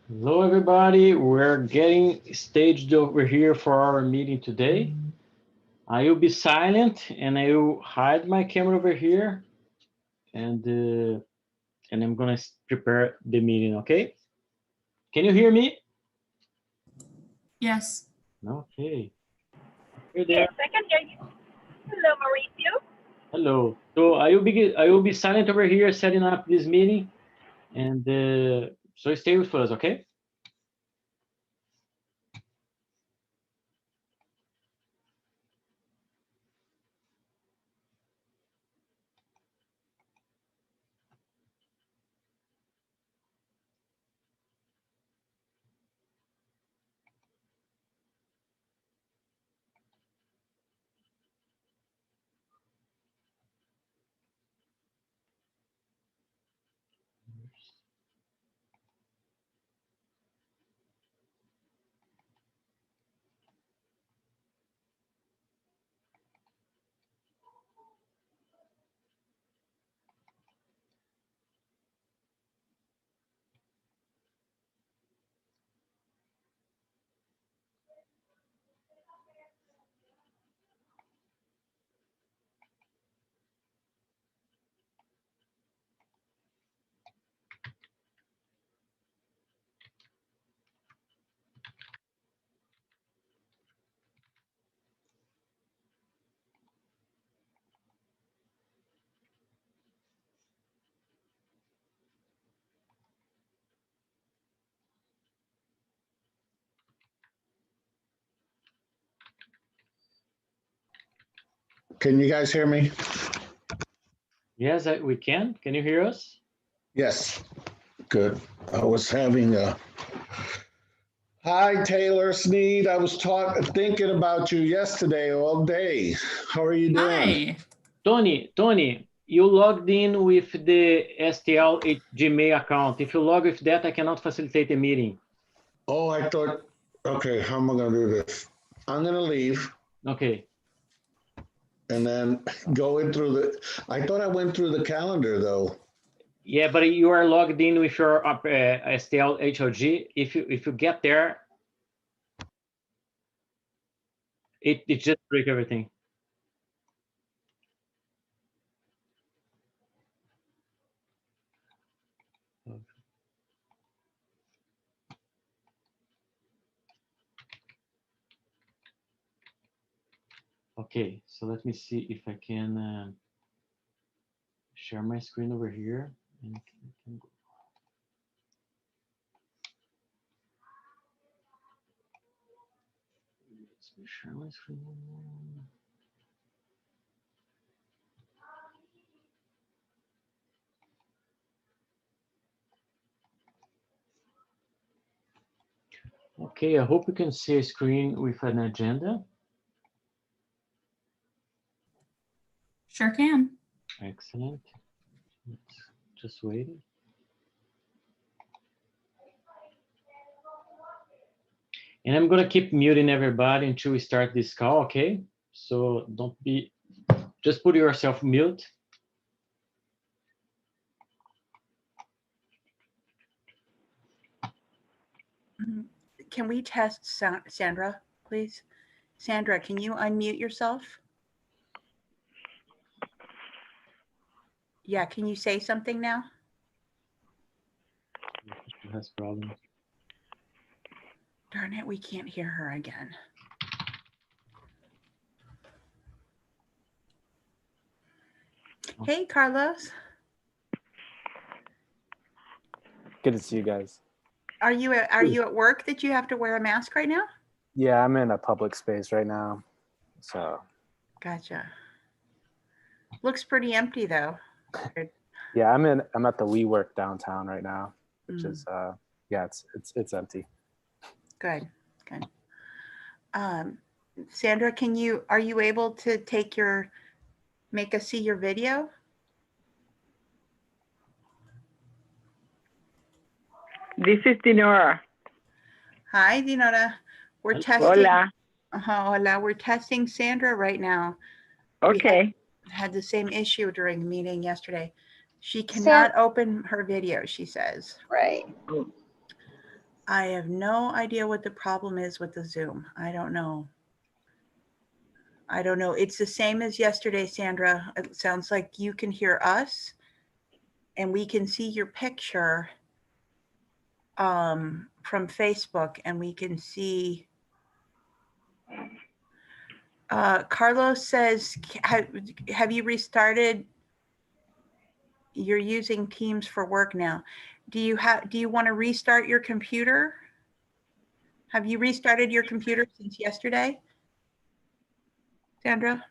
Hello, everybody. We're getting staged over here for our meeting today. I will be silent and I will hide my camera over here and I'm gonna prepare the meeting. Okay? Can you hear me? Yes. Okay. You're there. Yes, I can hear you. Hello, Mauricio. Hello. So I will be silent over here setting up this meeting, and so stay with us. Okay? Can you guys hear me? Yes, we can. Can you hear us? Yes. Good. I was having a. Hi, Taylor Sneed. I was thinking about you yesterday all day. How are you doing? Hi. Tony, you logged in with the STL Gmail account. If you log with that, I cannot facilitate the meeting. Oh, I thought, okay, how am I going to do this? I'm going to leave Okay. and then go in through the. I thought I went through the calendar though. Yeah, but you are logged in with your STL HLG. If you get there, it just break everything. Okay, so let me see if I can share my screen over here. And can go. Let me share my screen. Okay, I hope you can see a screen with an agenda. Sure can. Excellent. Just waiting. And I'm gonna keep muting everybody until we start this call, okay? So just put yourself mute. Can we test Sandra, please? Sandra, can you unmute yourself? Yeah, can you say something now? She has problems. Darn it, we can't hear her again. Hey, Carlos. Good to see you guys. Are you at work that you have to wear a mask right now? Yeah, I'm in a public space right now. So Gotcha. Looks pretty empty though. yeah, I'm at the WeWork downtown right now, which is yeah, it's empty. Good. Sandra, are you able to make us see your video? This is Dinora. Hi, Dinora. We're testing. Hola. Hola. We're testing Sandra right now. Okay. We had the same issue during the meeting yesterday. She cannot open her video, she says. Right. I have no idea what the problem is with the Zoom. I don't know. It's the same as yesterday, Sandra. It sounds like you can hear us and we can see your picture from Facebook, and we can see Carlos says, have you restarted? You're using Teams for work now. Do you want to restart your computer? Have you restarted your computer since yesterday, Sandra?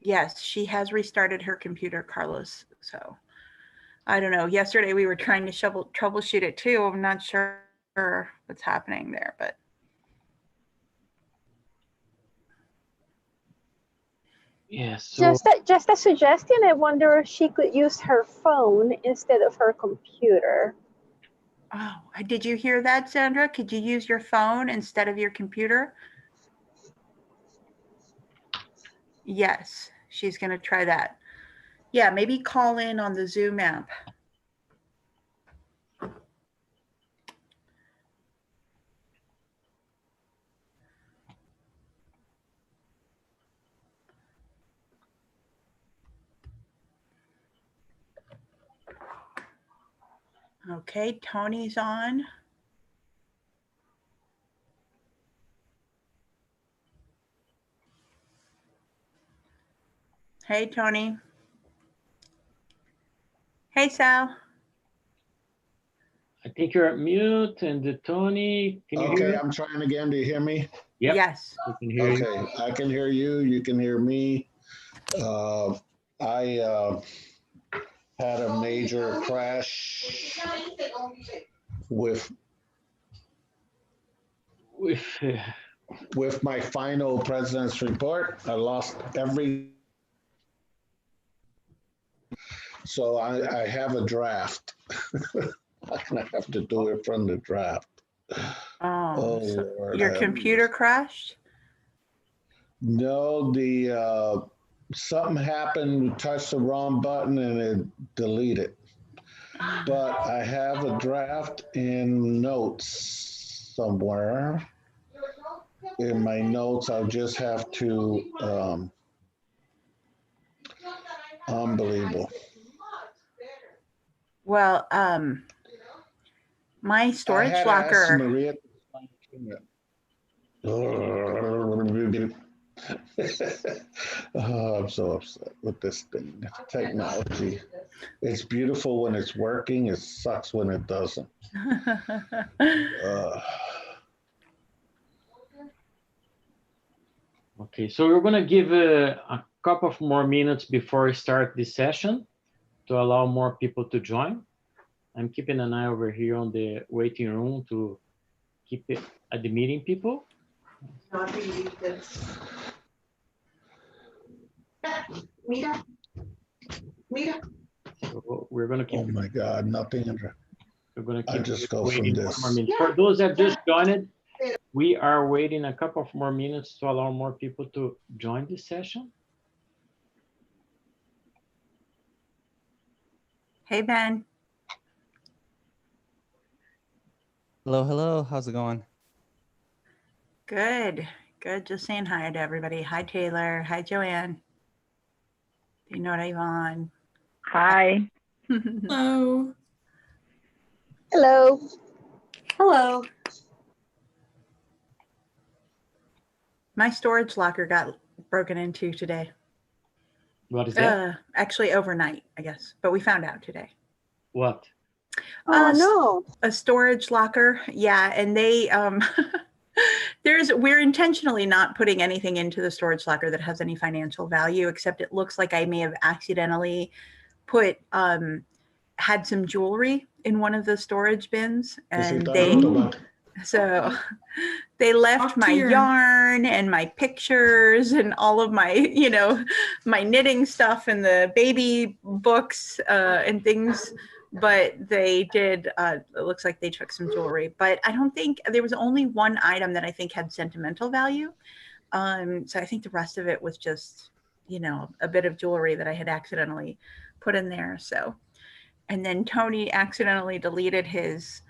Yes, she has restarted her computer, Carlos. So I don't know. Yesterday we were trying to troubleshoot it too. I'm not sure what's happening there, but. Yeah, so Just a suggestion. I wonder if she could use her phone instead of her computer. Oh, did you hear that, Sandra? Could you use your phone instead of your computer? Yes, she's going to try that. Yeah, maybe call in on the Zoom app. Okay, Tony's on. Hey, Tony. Hey, Sal. I think you're on mute, and Tony, can you hear Okay, me? I'm trying again. Do you hear me? Yep, Yes. we can hear you. Okay, I can hear you. You can hear me. I had a major crash with my final president's report. I lost every. So I have a draft. I'm gonna have to do it from the draft. Oh, so Lord, your computer crashed? No, the something happened. We touched the wrong button and it deleted. But I have a draft in notes somewhere. In my notes, I'll just have to. Unbelievable. Well, my I storage had asked locker. Maria. Oh, I'm so upset with this thing. Technology. It's beautiful when it's working. It sucks when it doesn't. Okay, so we're going to give a couple of more minutes before we start this session to allow more people to join. I'm keeping an eye over here on the waiting room to keep it at the meeting people. Mira. So we're going to keep. Oh my God, nothing. We're going to I keep just go waiting from one this. more minute. For those that just joined, we are waiting a couple of more minutes to allow more people to join this session. Hey, Ben. Hello, hello. How's it going? Good. Good. Just saying hi to everybody. Hi, Taylor. Hi, Joanne. Do you know what Yvonne? Hi. Hello. Hello. Hello. My storage locker got broken into today. What is that? Actually, overnight, I guess. But we found out today. What? Oh, no. A storage locker. Yeah. And they, we're intentionally not putting anything into the storage locker that has any financial value, except it looks like I may have accidentally had some jewelry in one of the storage bins, and they left my yarn and my pictures and all of my, my knitting stuff and the baby books and things. But they did, it looks like they took some jewelry, but I don't think, there was only one item that I think had sentimental value. So I think the rest of it was just, a bit of jewelry that I had accidentally put in there. So, and then Tony accidentally deleted his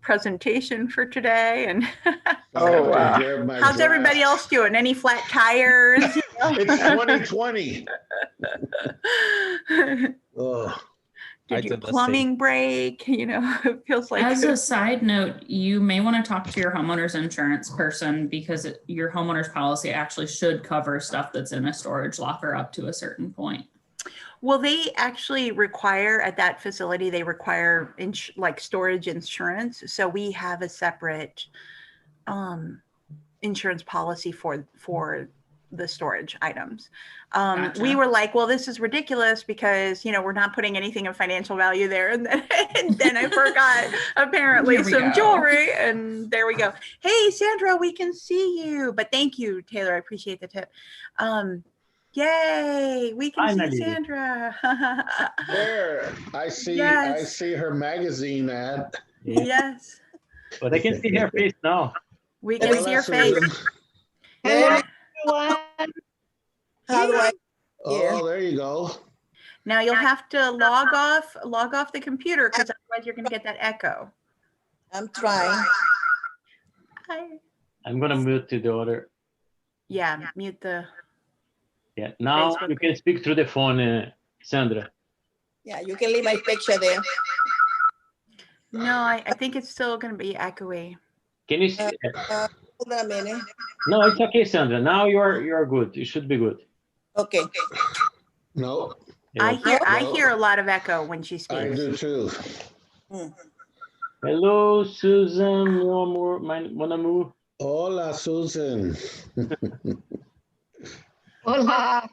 presentation for today. And I have to wow. grab my how's everybody draft. else doing? Any flat tires? You know? It's 2020. Oh, Did your plumbing break? You know, it feels like. As a side note, you may want to talk to your homeowner's insurance person because your homeowner's policy actually should cover stuff that's in a storage locker up to a certain point. Well, they actually require at that facility, they require like storage insurance. So we have a separate insurance policy for the storage items. Gotcha. We were like, well, this is ridiculous because, you know, we're not putting anything of financial value there. And then I forgot apparently some jewelry, and there we go. Hey, Sandra, we can see you, but thank you, Taylor. I appreciate the tip. Yay, we can see Sandra. there, I see. Yes. I see her magazine ad. Yes. But I can see her face now. We can see your face. Hello, everyone. How do I? Oh, there you go. Now you'll have to log off the computer because otherwise you're going to get that echo. I'm trying. Hi. I'm gonna mute to the other. Yeah, mute the. Yeah, now Facebook. you can speak through the phone, Sandra. Yeah, you can leave my picture there. No, I think it's still going to be echoey. Can you see? Hold on a minute. No, it's okay, Sandra. Now you're good. You should be good. Okay. No, I hear a lot of echo when she speaks. I do too. Hello, Susan, mon amour. Hola, Susan. Hola.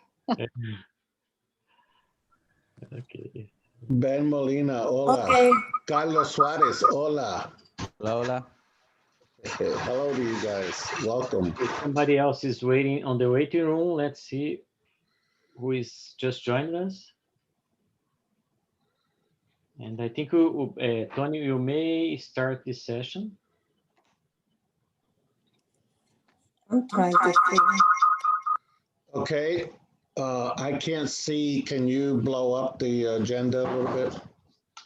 Okay. Ben Molina, hola. Okay. Carlos Suarez, hola. Hola. Hello to you guys. Welcome. If somebody else is waiting on the waiting room, let's see who is just joined us. And I think, Tony, you may start this session. I'm trying to see. Okay. I can't see. Can you blow up the agenda a little bit?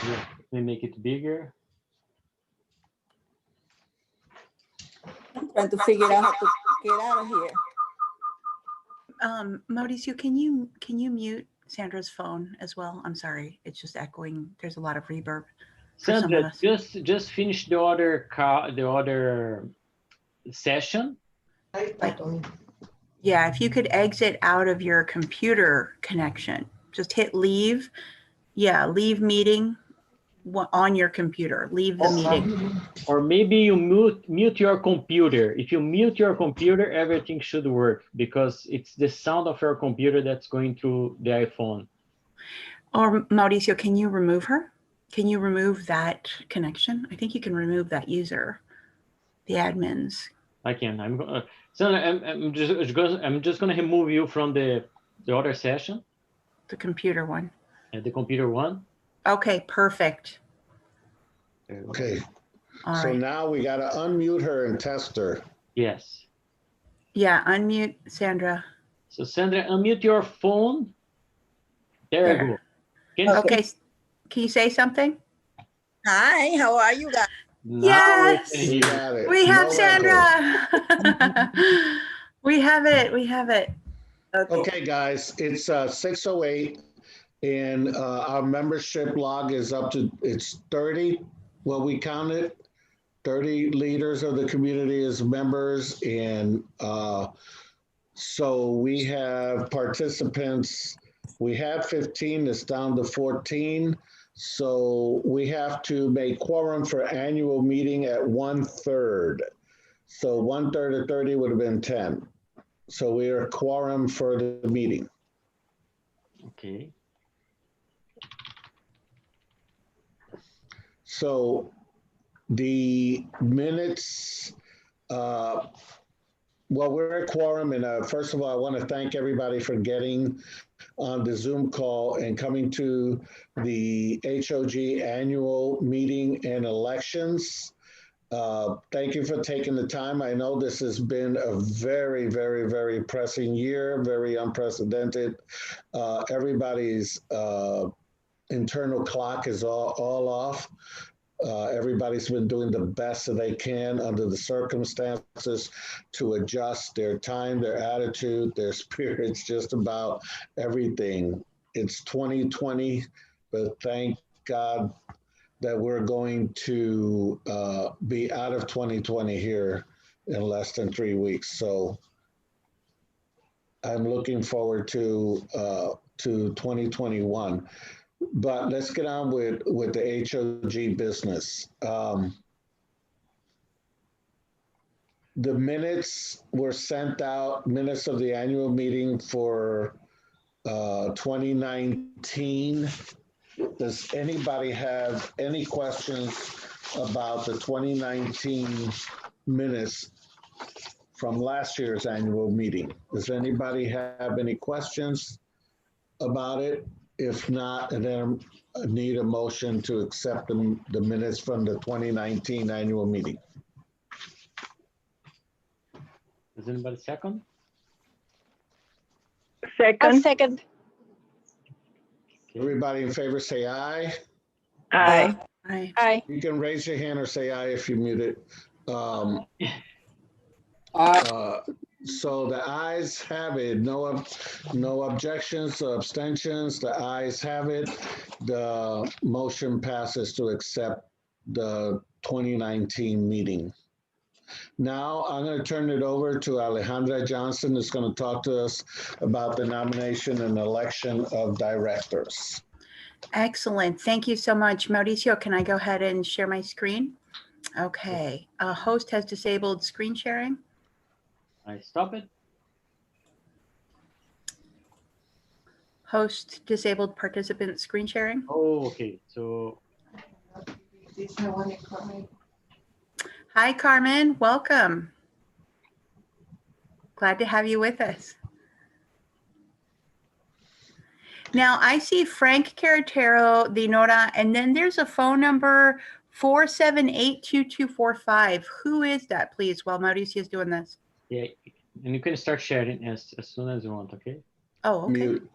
Yeah, let me make it bigger. I'm trying to figure out how to get out of here. Mauricio, can you mute Sandra's phone as well? I'm sorry, it's just echoing. There's a lot of reverb. Sandra, just finish the other session. Yeah, if you could exit out of your computer connection, just hit leave. Yeah, leave meeting on your computer. Leave the meeting. Or maybe you mute your computer. If you mute your computer, everything should work because it's the sound of your computer that's going through the iPhone. Or Mauricio, can you remove her? Can you remove that connection? I think you can remove that user, the admins. I can. So I'm just going to remove you from the other session. The computer one. The computer one. Okay, perfect. Okay. All So right. now we got to unmute her and test her. Yes. Yeah, unmute Sandra. So Sandra, unmute your phone. There you go. Okay. Can you say something? Hi, how are you guys? Yes, We got it. we have No Sandra. We have it. Okay, guys, it's 6:08 and our membership log is up to, it's 30. Well, we counted 30 leaders of the community as members. And so we have participants. We have 15, it's down to 14. So we have to make quorum for annual meeting at 1/3. So 1/3 of 30 would have been 10. So we are quorum for the meeting. Okay. So the minutes, well, we're at quorum. And first of all, I want to thank everybody for getting on the Zoom call and coming to the HLG annual meeting and elections. Thank you for taking the time. I know this has been a very, very, very pressing year, very unprecedented. Everybody's internal clock is all off. Everybody's been doing the best that they can under the circumstances to adjust their time, their attitude, their spirits, just about everything. It's 2020, but thank God that we're going to be out of 2020 here in less than 3 weeks. So I'm looking forward to 2021. But let's get on with the HLG business. The minutes were sent out, minutes of the annual meeting for 2019. Does anybody have any questions about the 2019 minutes from last year's annual meeting? Does anybody have any questions about it? If not, then I need a motion to accept the minutes from the 2019 annual meeting. Does anybody second? A Second. second. Everybody in favor say aye. Aye. Aye. Aye. You can raise your hand or say aye if you mute it. So the ayes have it. No objections or abstentions. The ayes have it. The motion passes to accept the 2019 meeting. Now I'm going to turn it over to Alejandra Johnson, who's going to talk to us about the nomination and election of directors. Excellent. Thank you so much. Mauricio, can I go ahead and share my screen? Okay. Host has disabled screen sharing. I stop it. Host disabled participant screen sharing. Oh, okay. So Hi, Carmen. Welcome. Glad to have you with us. Now, I see Frank Carretero, Dinora, and then there's a phone number 478-2245. Who is that, please, while Mauricio is doing this? yeah, and you can start sharing as soon as you want, okay? Oh, okay. Mute.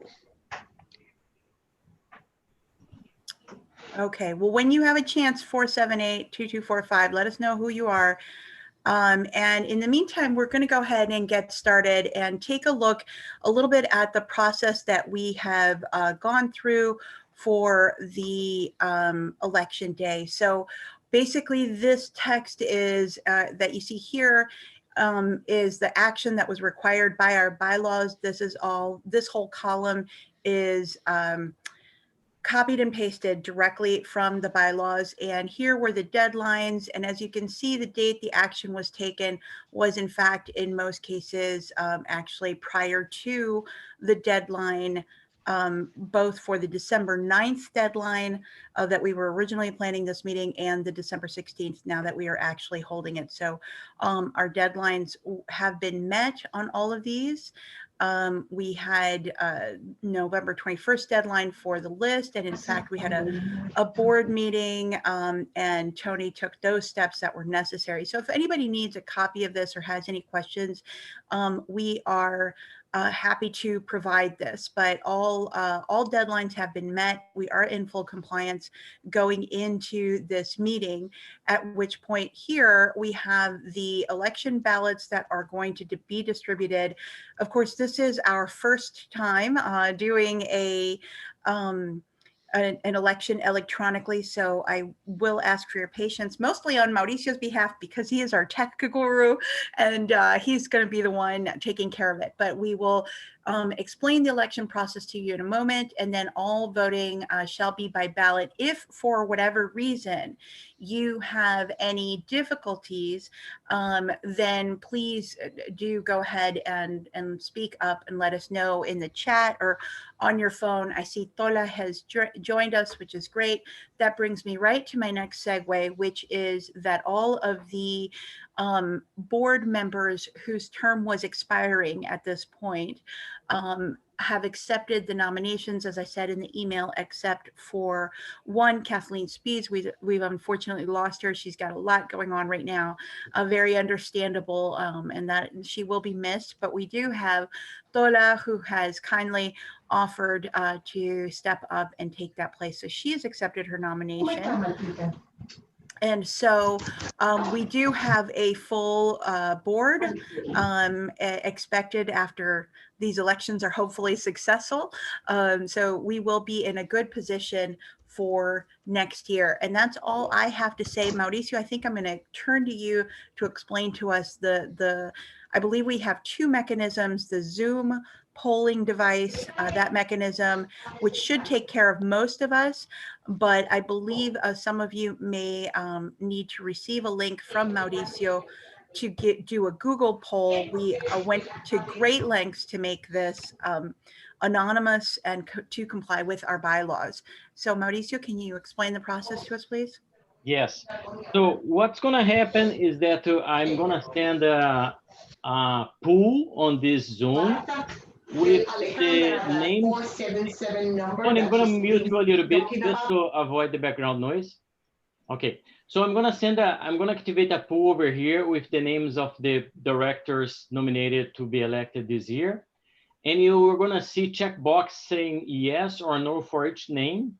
Okay. Well, when you have a chance, 478-2245, let us know who you are. And in the meantime, we're going to go ahead and get started and take a look a little bit at the process that we have gone through for the election day. So basically, this text is that you see here is the action that was required by our bylaws. This whole column is copied and pasted directly from the bylaws. And here were the deadlines. And as you can see, the date the action was taken was in fact, in most cases, actually prior to the deadline, both for the December 9th deadline that we were originally planning this meeting and the December 16th, now that we are actually holding it. So our deadlines have been met on all of these. We had November 21st deadline for the list. And in fact, we had a board meeting and Tony took those steps that were necessary. So if anybody needs a copy of this or has any questions, we are happy to provide this, but all deadlines have been met. We are in full compliance going into this meeting, at which point here we have the election ballots that are going to be distributed. Of course, this is our first time doing an election electronically, so I will ask for your patience, mostly on Mauricio's behalf because he is our tech guru and he's going to be the one taking care of it. But we will explain the election process to you in a moment, and then all voting shall be by ballot. If for whatever reason you have any difficulties, then please do go ahead and speak up and let us know in the chat or on your phone. I see Tola has joined us, which is great. That brings me right to my next segue, which is that all of the board members whose term was expiring at this point have accepted the nominations, as I said in the email, except for one, Kathleen Speeds. We've unfortunately lost her. She's got a lot going on right now, very understandable, and that she will be missed. But we do have Tola, who has kindly offered to step up and take that place. So she has accepted her nomination. And so we do have a full board expected after these elections are hopefully successful. So we will be in a good position for next year. And that's all I have to say. Mauricio, I think I'm going to turn to you to explain to us I believe we have two mechanisms, the Zoom polling device, that mechanism, which should take care of most of us. But I believe some of you may need to receive a link from Mauricio to do a Google poll. We went to great lengths to make this anonymous and to comply with our bylaws. So Mauricio, can you explain the process to us, please? Yes. So what's going to happen is that I'm going to send a pool on this Zoom with the name. Tony, I'm going to mute you a little bit just to avoid the background noise. Okay. So I'm going to activate a pool over here with the names of the directors nominated to be elected this year. And you are going to see checkbox saying yes or no for each name.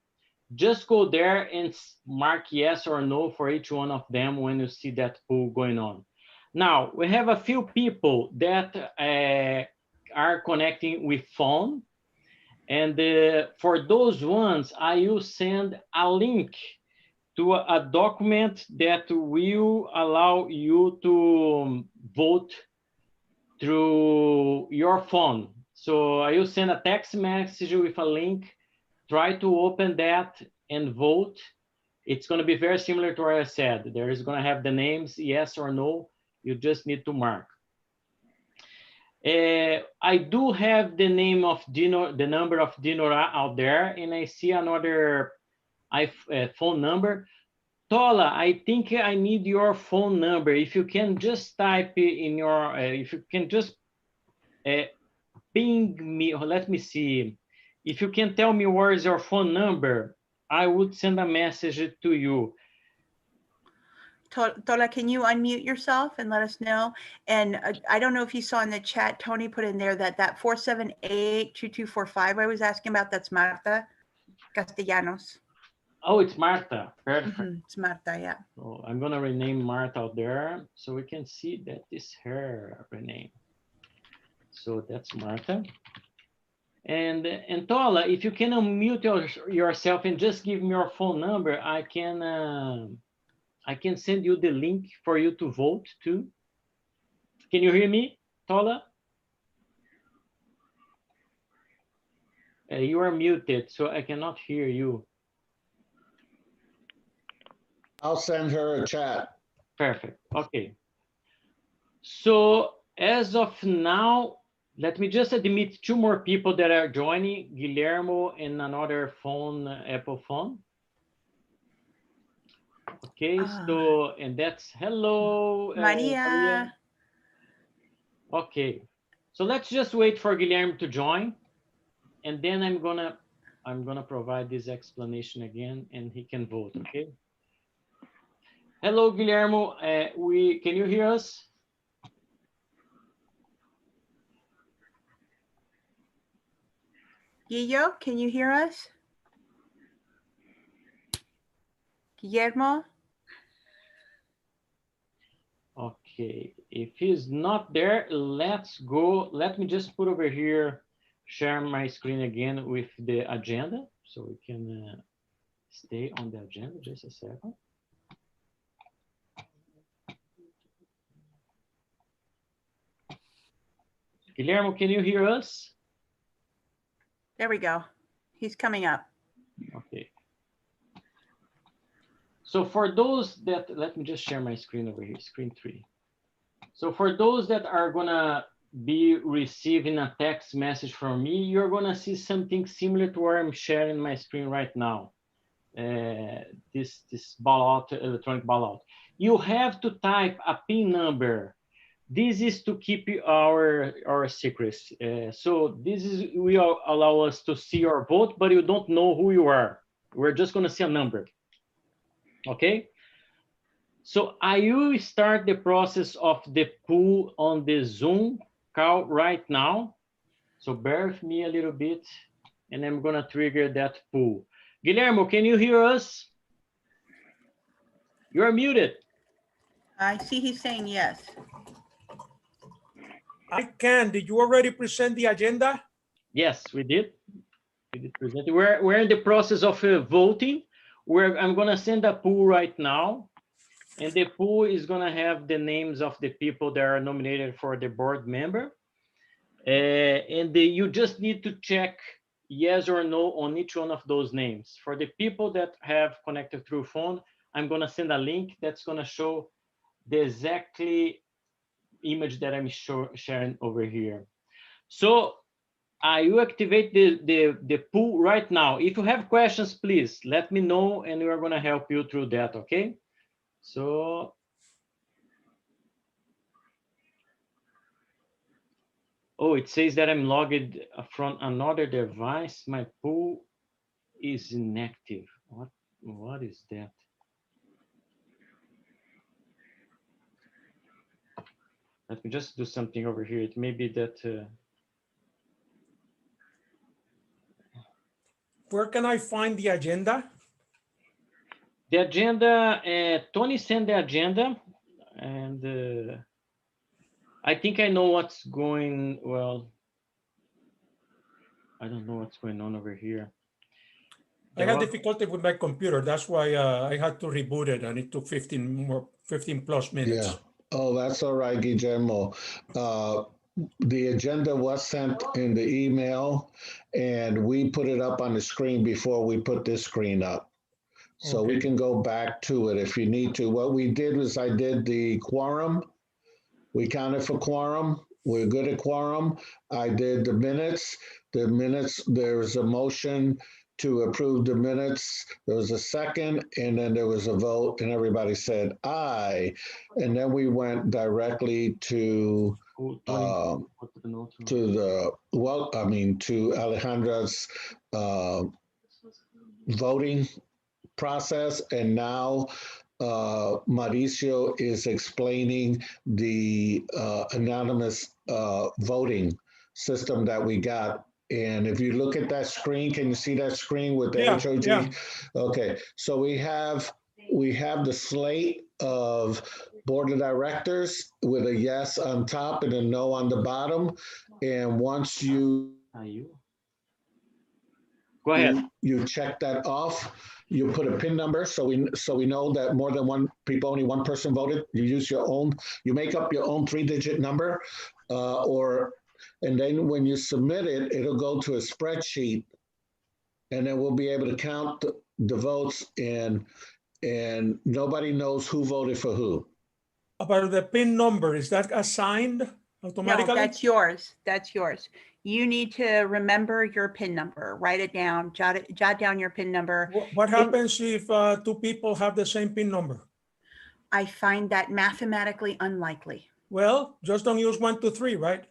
Just go there and mark yes or no for each one of them when you see that poll going on. Now, we have a few people that are connecting with phone. And for those ones, I will send a link to a document that will allow you to vote through your phone. So I will send a text message with a link. Try to open that and vote. It's going to be very similar to what I said. There is going to have the names, yes or no. You just need to mark. I do have the name of Dino, the number of Dinora out there, and I see another phone number. Tola, I think I need your phone number. If you can just type in your, if you can just ping me, or let me see. If you can tell me where is your phone number, I would send a message to you. Tola, can you unmute yourself and let us know? And I don't know if you saw in the chat, Tony put in there that 478-2245 I was asking about, that's Marta Castellanos. Oh, it's Marta. Perfect. It's Marta, yeah. So I'm going to rename Marta out there so we can see that is her rename. So that's Marta. And Tola, if you can unmute yourself and just give me your phone number, I can send you the link for you to vote too. Can you hear me, Tola? You are muted, so I cannot hear you. I'll send her a chat. Perfect. Okay. So as of now, let me just admit two more people that are joining, Guillermo and another phone, Apple phone. Okay, so, and that's hello, Maria. Okay, so let's just wait for Guillermo to join, and then I'm gonna provide this explanation again, and he can vote. Okay. Hello, Guillermo. Can you hear us? Guillo, can you hear us? Guillermo? Okay, if he's not there, let's go. Let me just put over here, share my screen again with the agenda so we can stay on the agenda just a second. Guillermo, can you hear us? There we go. He's coming up. Okay. So for those that, let me just share my screen over here, screen 3. So for those that are gonna be receiving a text message from me, you're gonna see something similar to where I'm sharing my screen right now. This ballot, electronic ballot. You have to type a PIN number. This is to keep our secrets. So this will allow us to see your vote, but you don't know who you are. We're just gonna see a number. Okay, so I will start the process of the poll on the Zoom call right now. So bear with me a little bit, and I'm gonna trigger that poll. Guillermo, can you hear us? You're muted. I see he's saying yes. I can. Did you already present the agenda? Yes, we did. We did present it. We're in the process of voting. I'm gonna send a poll right now, and the poll is gonna have the names of the people that are nominated for the board member. You just need to check yes or no on each one of those names. For the people that have connected through phone, I'm gonna send a link that's gonna show the exactly image that I'm sharing over here. So I will activate the pool right now. If you have questions, please let me know and we are gonna help you through that, okay? So, oh, it says that I'm logged from another device. My pool is inactive. What is that? Let me just do something over here. It may be that. Where can I find the agenda? The agenda, Tony sent the agenda, and I think I know what's going, well, I don't know what's going on over here. I had difficulty with my computer. That's why I had to reboot it, and it took 15 plus minutes. Yeah. Oh, that's all right, Guillermo. The agenda was sent in the email, and we put it up on the screen before we put this screen up. So we can go back to it if you need to. What we did was I did the quorum. We counted for quorum. We're good at quorum. I did the minutes. The minutes, there's a motion to approve the minutes. There was a second, and then there was a vote, and everybody said aye. And then we went directly to Alejandra's voting process, and now Mauricio is explaining the anonymous voting system that we got. And if you look at that screen, can you see that screen with the HLG? Yeah. Okay, so we have the slate of board of directors with a yes on top and a no on the bottom. And once you go ahead, you check that off. You put a PIN number so we know that more than one people, only one person voted. You use your own. You make up your own 3-digit number, and then when you submit it, it'll go to a spreadsheet, and then we'll be able to count the votes, and nobody knows who voted for who. About the PIN number, is that assigned automatically? No, that's yours. That's yours. You need to remember your PIN number. Write it down. Jot down your PIN number. What happens if two people have the same PIN number? I find that mathematically unlikely. Well, just don't use 1, 2, 3, right?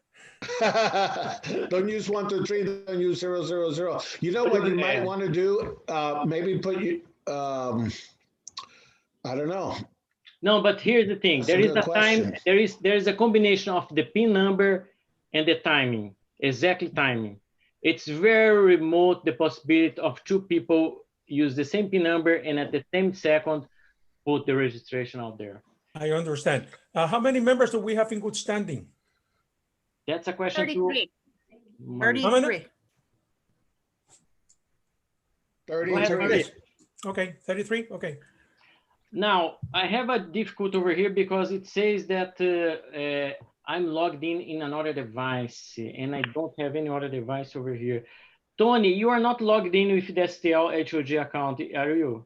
Don't use 1, 2, 3. Don't use 0, 0, 0. You know what you might want to do? Maybe put you. I don't know. No, but here's the thing. There is a time. There is a combination of the PIN number and the timing. Exactly timing. It's very remote, the possibility of two people use the same PIN number and at the same second put the registration out there. I understand. How many members do we have in good standing? That's a question. 33. 33. Okay, 33. Okay. Now I have a difficulty over here because it says that I'm logged in another device and I don't have any other device over here. Tony, you are not logged in with the STL HLG account, are you?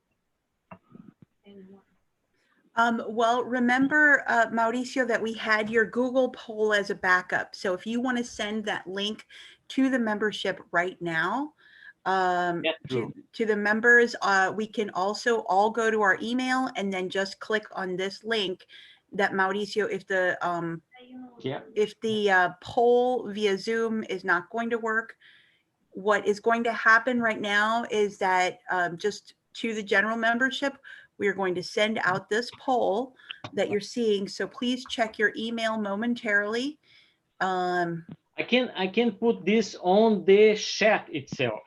Well, remember, Mauricio, that we had your Google poll as a backup. So if you want to send that link to the membership right now, to the members, we can also all go to our email and then just click on this link that Mauricio, if the poll via Zoom is not going to work, what is going to happen right now is that just to the general membership, we are going to send out this poll that you're seeing. So please check your email momentarily. I can put this on the chat itself.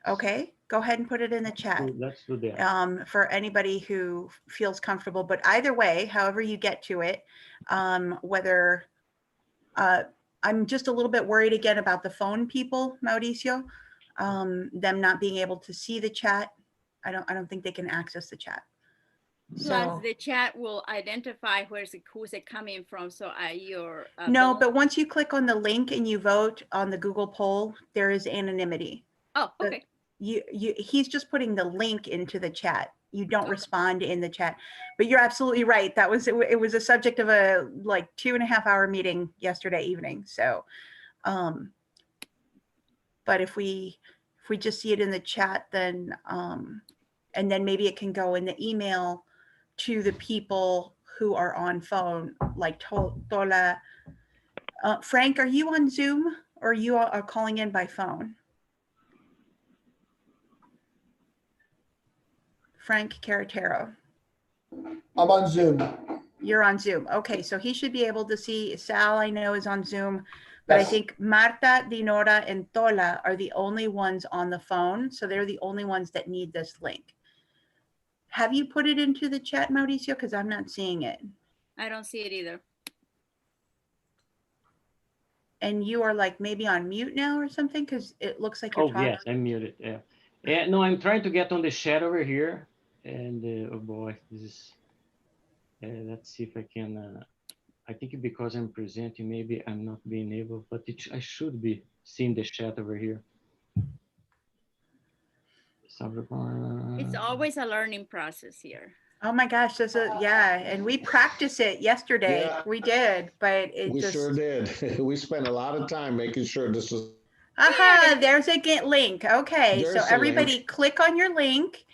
Okay. Go ahead and put it in the chat. Let's do that. For anybody who feels comfortable. But either way, however you get to it, whether I'm just a little bit worried again about the phone people, Mauricio, them not being able to see the chat. I don't think they can access the chat. Plus, the chat will identify who's it coming from. So your no, but once you click on the link and you vote on the Google poll, there is anonymity. Oh, okay. He's just putting the link into the chat. You don't respond in the chat, but you're absolutely right. It was a subject of a like 2.5-hour meeting yesterday evening. So, but if we just see it in the chat, then and then maybe it can go in the email to the people who are on phone, like Tola. Frank, are you on Zoom or you are calling in by phone? Frank Caratero. I'm on Zoom. You're on Zoom. Okay, so he should be able to see. Sal, I know, is on Zoom, but yes. I think Marta, Dinora, and Tola are the only ones on the phone. So they're the only ones that need this link. Have you put it into the chat, Mauricio? Because I'm not seeing it. I don't see it either. And you are like maybe on mute now or something? Because it looks like you're talking. Yes, I'm muted. Yeah. Yeah, no, I'm trying to get on the chat over here. And oh boy, this is, let's see if I can, I think because I'm presenting, maybe I'm not being able, but I should be seeing the chat over here. It's always a learning process here. Oh my gosh, yeah, and we practiced it yesterday. Yeah. We did, but we sure did. We spent a lot of time making sure this was. Aha, there's a get link. Okay, so everybody click on your link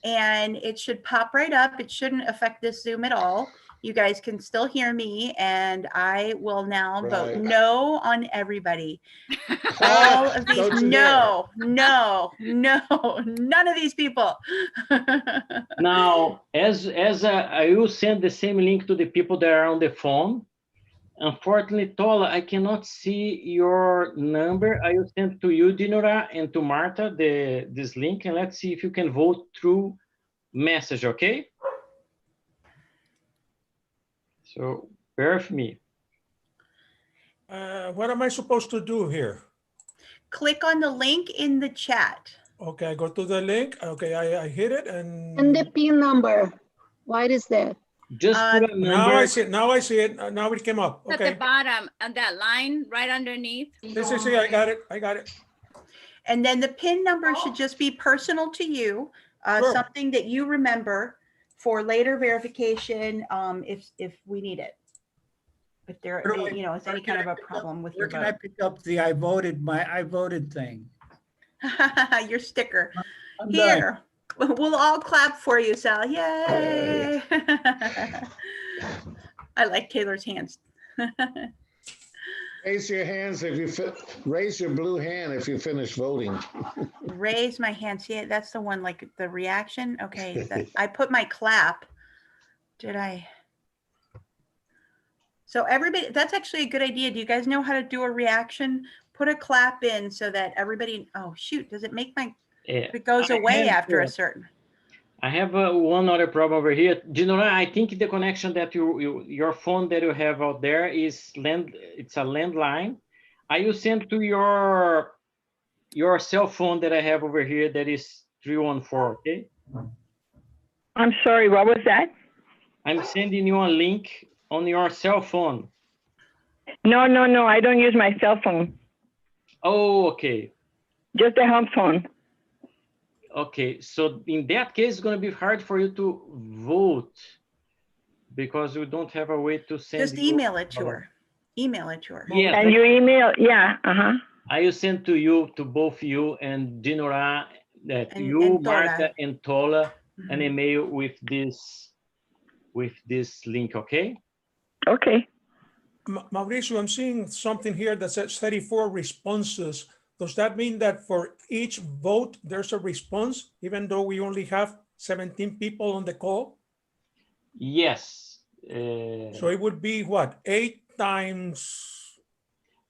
and it should pop right up. It shouldn't affect this Zoom at all. You guys can still hear me and I will now vote no on everybody. All of these, no, none of these people. Now, as I will send the same link to the people that are on the phone. Unfortunately, Tola, I cannot see your number. I will send to you, Dinora, and to Marta this link, and let's see if you can vote through message, okay? So bear with me. What am I supposed to do here? Click on the link in the chat. Okay, I go to the link. Okay, I hit it and the PIN number. What is that? Just put a number. Now I see it. Now I see it. Now it came up. Okay. At the bottom, on that line right underneath. This is it. I got it. I got it. And then the PIN number should just be personal to you, sure. Something that you remember for later verification if we need it. If there, you know, is any kind of a problem with your vote. Where can I pick up the I voted thing? Your sticker. I'm here. Done. We'll all clap for you, Sal. Yay! I like Taylor's hands. Raise your hands if you raise your blue hand if you finish voting. Raise my hand. See, that's the one, like the reaction. Okay, I put my clap. Did I? So everybody, that's actually a good idea. Do you guys know how to do a reaction? Put a clap in so that everybody. Oh shoot! Does it make my? It goes away after a certain. I have one other problem over here. Dinora, I think the connection that your phone that you have out there is it's a landline. I will send to your cell phone that I have over here that is 314, okay? I'm sorry, what was that? I'm sending you a link on your cell phone. No, I don't use my cell phone. Oh, okay. Just the home phone. Okay, so in that case, it's going to be hard for you to vote because we don't have a way to send. Just email it to her. Email it to her. Yes. And you email, yeah. I will send to you, to both you and Dinora, and Marta and Tola, an email with this link. Okay. Okay. Mauricio, I'm seeing something here that says 34 responses. Does that mean that for each vote, there's a response, even though we only have 17 people on the call? Yes. So it would be what, 8 times?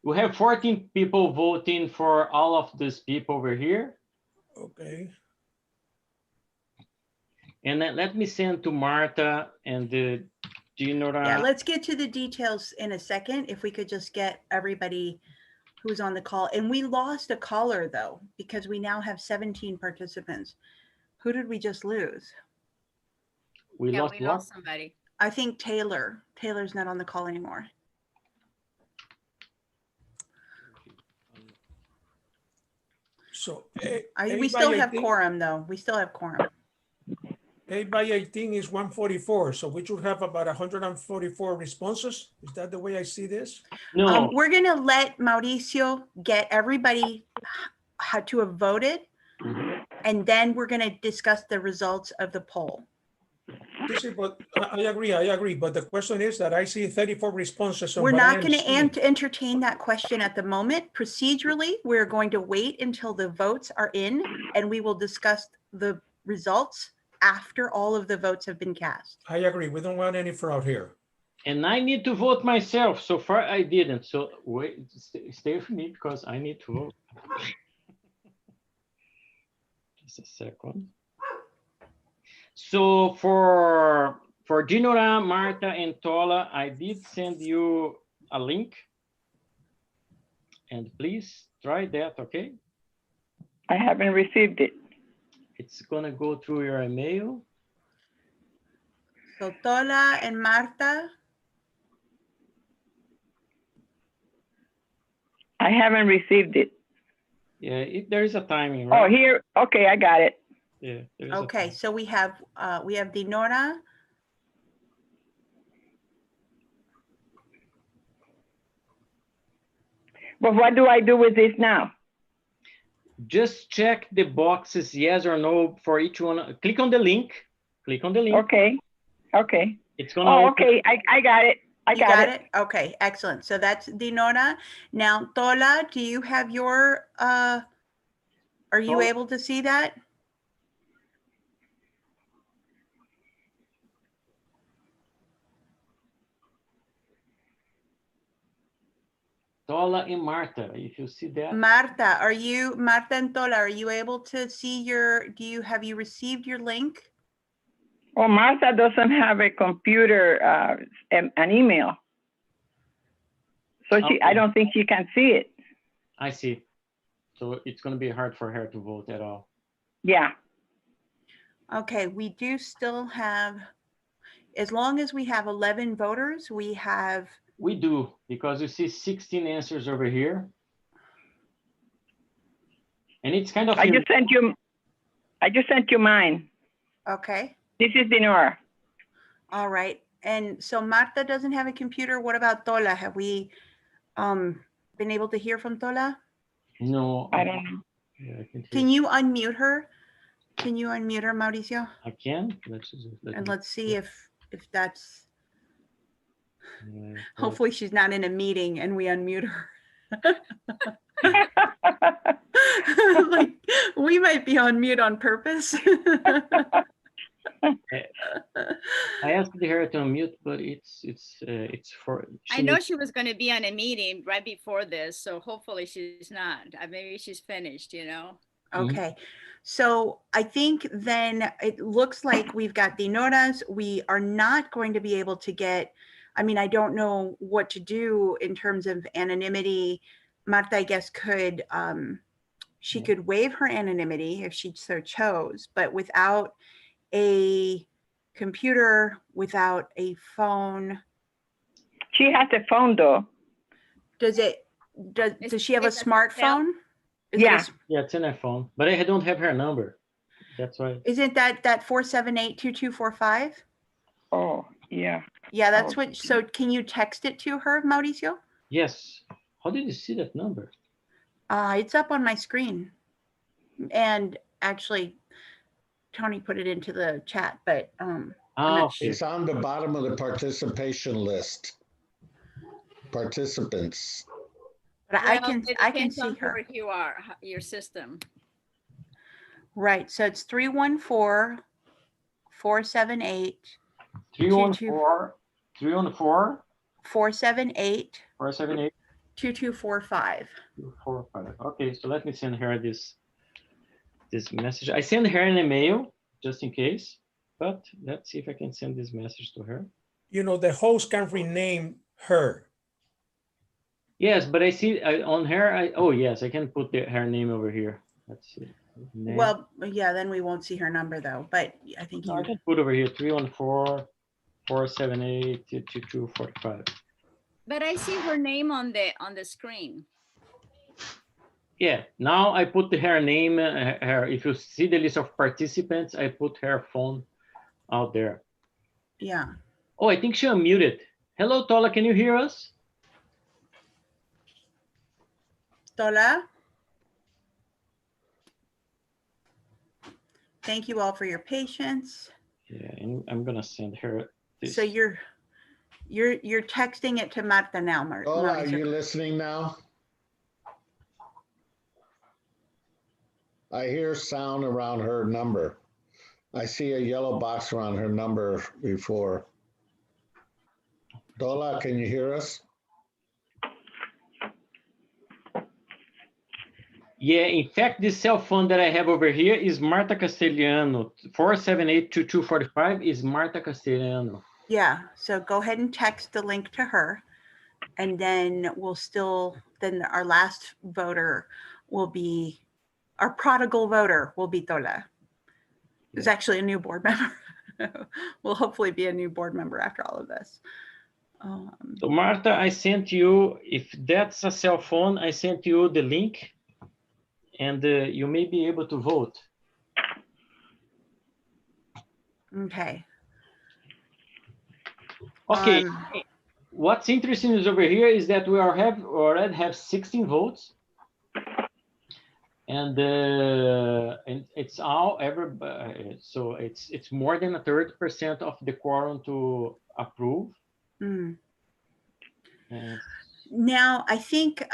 We have 14 people voting for all of these people over here. Okay. And then let me send to Marta and Dinora. Yeah, let's get to the details in a second. If we could just get everybody who's on the call. And we lost a caller though, because we now have 17 participants. Who did we just lose? We Yeah, lost we what? lost somebody. I think Taylor. Taylor's not on the call anymore. So We still have quorum though. We still have quorum. 8 by 18 is 144. So we should have about 144 responses. Is that the way I see this? No. We're going to let Mauricio get everybody how to have voted. And then we're going to discuss the results of the poll. But I agree. But the question is that I see 34 responses. We're not going to entertain that question at the moment. Procedurally, we're going to wait until the votes are in and we will discuss the results after all of the votes have been cast. I agree. We don't want any fraud here. And I need to vote myself. So far, I didn't. So wait, stay with me because I need to vote. Just a second. So for Dinora, Marta, and Tola, I did send you a link. And please try that, okay? I haven't received it. It's gonna go through your email. So Tola and Marta. I haven't received it. Yeah, there is a timing, right? Oh, here. Okay, I got it. Yeah. Okay, so we have Dinora. But what do I do with this now? Just check the boxes, yes or no, for each one. Click on the link. Click on the link. Okay. Okay. It's gonna. Oh, okay. I got it. I got it. Okay, excellent. So that's Dinora. Now, Tola, do you have your? Are you able to see that? Tola and Marta, if you see that. Marta and Tola, are you able to see have you received your link? Well, Martha doesn't have a computer, an email. So I don't think she can see it. I see. So it's going to be hard for her to vote at all. Yeah. Okay, we do still have, as long as we have 11 voters, we have. We do, because you see 16 answers over here. And it's kind of. I just sent you mine. Okay. This is Dinora. All right. And so Marta doesn't have a computer. What about Tola? Have we been able to hear from Tola? No. I don't know. Yeah, can you unmute her? Can you unmute her, Mauricio? I can. Let's see if that's. Hopefully she's not in a meeting and we unmute her. Like, we might be on mute on purpose. I asked her to unmute, but it's for. I know she was going to be on a meeting right before this, so hopefully she's not. Maybe she's finished, you know. Okay, so I think then it looks like we've got the Dinoras. We are not going to be able to get. I mean, I don't know what to do in terms of anonymity. Marta, I guess, could she could waive her anonymity if she so chose, but without a computer, without a phone. She has a phone though. Does she have a smartphone? Yeah. Yeah, it's in her phone, but I don't have her number. That's why. Isn't that 478-2245? Oh, yeah. Yeah, that's what. So can you text it to her, Mauricio? Yes. How did you see that number? It's up on my screen. And actually, Tony put it into the chat, but it's on the bottom of the participation list. Participants. But I can see her. You are your system. Right. So it's 314-478. 314 478 478 2245. 245. Okay, so let me send her this this message. I send her an email just in case, but let's see if I can send this message to her. You know, the host can rename her. Yes, but I see on her, oh yes, I can put her name over here. Let's see. Name. Well, yeah, then we won't see her number though, but I think I can put over here 314-478-2245. But I see her name on the screen. Yeah, now I put her name, if you see the list of participants, I put her phone out there. Yeah. Oh, I think she unmuted. Hello, Tola, can you hear us? Tola? Thank you all for your patience. Yeah, and I'm gonna send her this. So you're texting it to Marta now, Marta. Oh, are you listening now? I hear sound around her number. I see a yellow box around her number before. Dola, can you hear us? Yeah, in fact, this cell phone that I have over here is Marta Castellano. 478-2245 is Marta Castellano. Yeah, so go ahead and text the link to her, and then then our last voter will be, our prodigal voter will be Tola. It's actually a new board member. Will hopefully be a new board member after all of this. So Marta, I sent you, if that's a cell phone, I sent you the link, and you may be able to vote. Okay. Okay. What's interesting is over here is that we already have 16 votes, and it's all so it's more than 30% of the quorum to approve. Mm. Now I think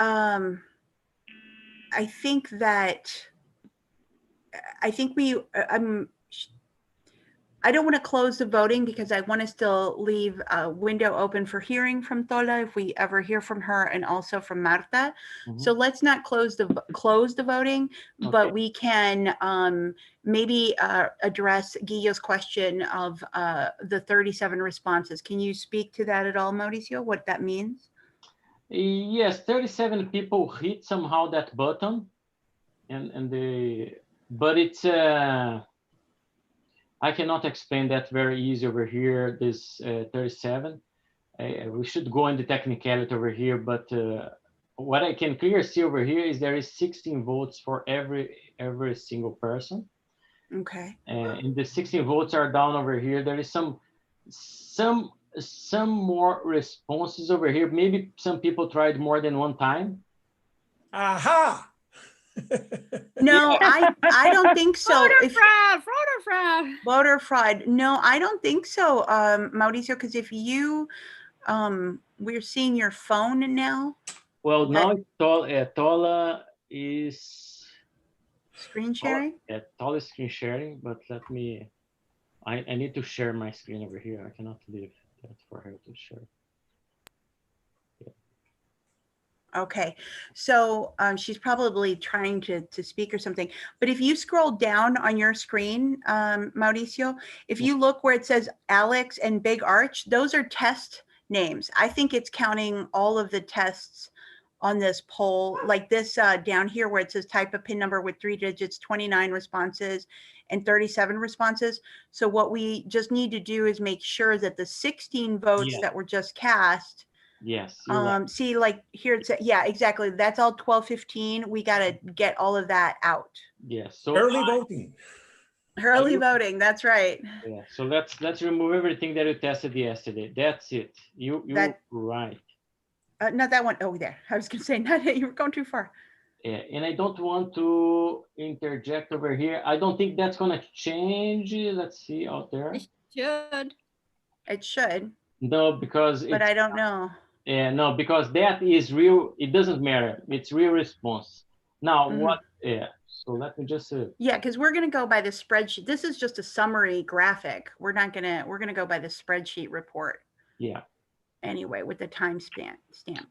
I don't want to close the voting because I want to still leave a window open for hearing from Tola if we ever hear from her, and also from Marta. So let's not close the voting, but we can maybe address Guillo's question of the 37 responses. Can you speak to that at all, Mauricio, what that means? Yes, 37 people hit somehow that button, but it's I cannot explain that very easy over here, this 37. We should go in the technicality over here, but what I can clearly see over here is there is 16 votes for every single person. Okay. And the 16 votes are down over here. There is some more responses over here. Maybe some people tried more than one time. Aha! No, I don't think so. Voter fraud. No, I don't think so, Mauricio, because if you, we're seeing your phone now. Well, now Tola is screen sharing. Tola is screen sharing, but let me. I need to share my screen over here. I cannot leave that for her to share. Okay, so she's probably trying to speak or something. But if you scroll down on your screen, Mauricio, if you look where it says Alex and Big Arch, those are test names. I think it's counting all of the tests on this poll, like this down here where it says type a PIN number with 3 digits, 29 responses and 37 responses. So what we just need to do is make sure that the 16 votes that were just cast. Yes. See, like here it's yeah, exactly. That's all 12:15. We got to get all of that out. Yes. So early voting. Early voting. That's right. Yeah. So let's remove everything that you tested yesterday. That's it. You're right. Not that one. Oh, there. I was gonna say not. You were going too far. Yeah, and I don't want to interject over here. I don't think that's gonna change. Let's see out there. It should. It should. No, because but I don't know. Yeah, no, because that is real. It doesn't matter. It's real response. Now, what? Yeah. So let me just. Yeah, because we're gonna go by the spreadsheet. This is just a summary graphic. We're gonna go by the spreadsheet report. Yeah. Anyway, with the time stamp,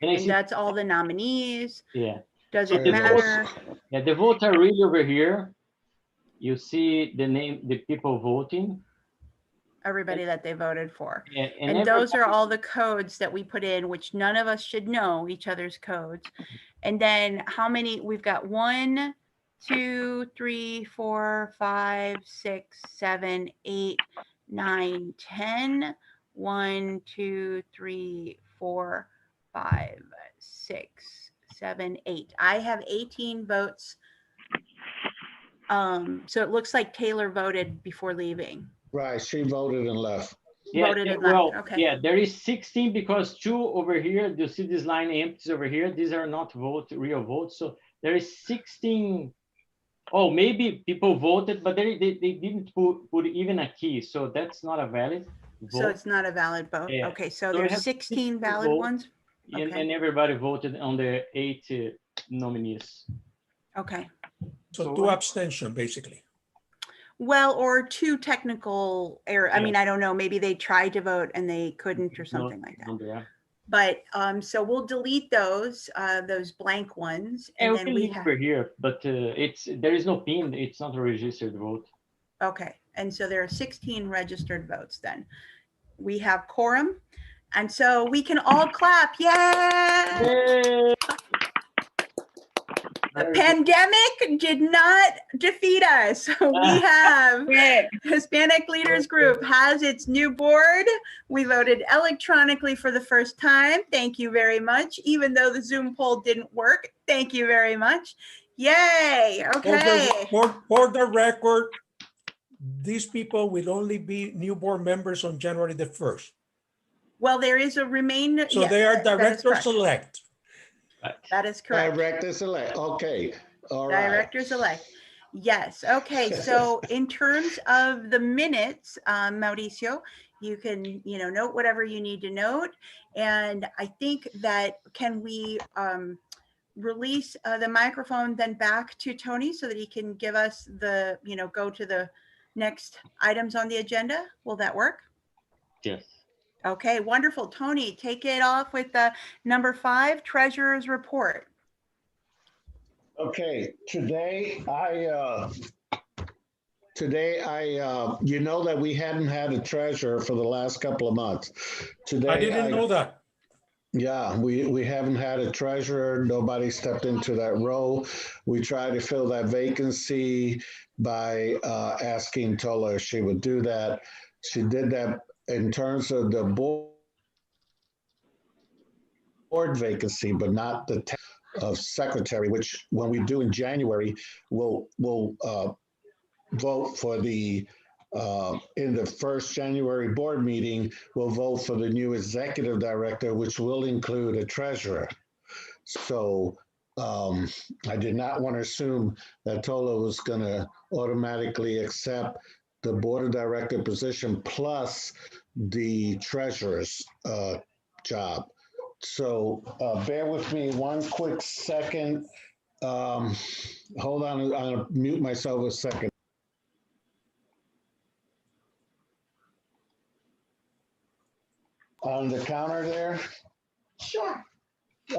and that's all the nominees. Yeah. Doesn't matter. Yeah, the votes are really over here. you see the name, the people voting. Everybody that they voted for. And And those are all the codes that we put in, which none of us should know each other's codes. And then how many, we've got 1, 2, 3, 4, 5, 6, 7, 8, 9, 10. 1, 2, 3, 4, 5, 6, 7, 8. I have 18 votes. So it looks like Taylor voted before leaving. Right, she voted and left. Voted and well, left. Okay. yeah, there is 16 because 2 over here. You see this line empties over here. These are not real votes. So there is 16. Oh, maybe people voted, but they didn't put even a key. So that's not a valid vote. So it's not a valid vote. Yeah. Okay, so So we there's have 16 valid votes, ones. and, Okay. and everybody voted on the 8 nominees. Okay. So 2 abstention, basically. Well, or 2 technical error. I mean, I don't know. Maybe they tried to vote and they couldn't or something like that. Yeah. But so we'll delete those blank ones, and then we have over here, but there is no pin. It's not a registered vote. Okay, and so there are 16 registered votes. Then we have quorum, and so we can all clap. Yay! Yay! The pandemic did not defeat us. We have Hispanic Leaders Group has its new board. We voted electronically for the first time. Thank you very much. Even though the Zoom poll didn't work. Thank you very much. Yay. Okay. For the record, these people will only be new board members on January the 1st. Well, there is a remain. So yes, they are that is correct. directors-elect. That is correct. Directors-elect. Okay. All right. Directors-elect. Yes. Okay. So in terms of the minutes, Mauricio, you can, note whatever you need to note. And I think that can we release the microphone then back to Tony so that he can give us the, go to the next items on the agenda. Will that work? Yes. Okay, wonderful. Tony, take it off with number 5, Treasurer's Report. Okay, today I you know that we hadn't had a treasurer for the last couple of months. Today I didn't know that. Yeah, we haven't had a treasurer. Nobody stepped into that role. We tried to fill that vacancy by asking Tola if she would do that. She did that. In terms of the board vacancy, but not the of secretary, which when we do in January, we'll vote for the in the first January board meeting, we'll vote for the new executive director, which will include a treasurer. So I did not want to assume that Tola was going to automatically accept the board of director position plus the treasurer's job. So bear with me one quick second. Hold on, I'll mute myself a second. On the counter there? Sure.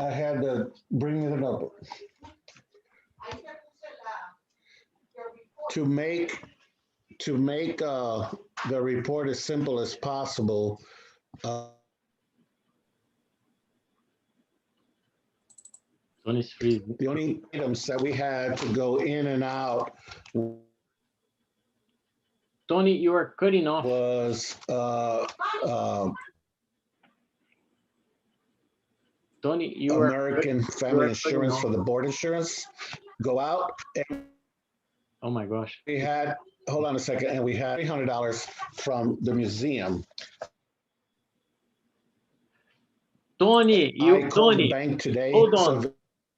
I had to bring it up. To make the report as simple as possible, the only items that we had to go in and out Tony, you are cutting off. Was Tony, you American Family Insurance for the board insurance go out. And oh my gosh. we had, hold on a second, and we had $300 from the museum. Tony, I called the bank today. Hold on. So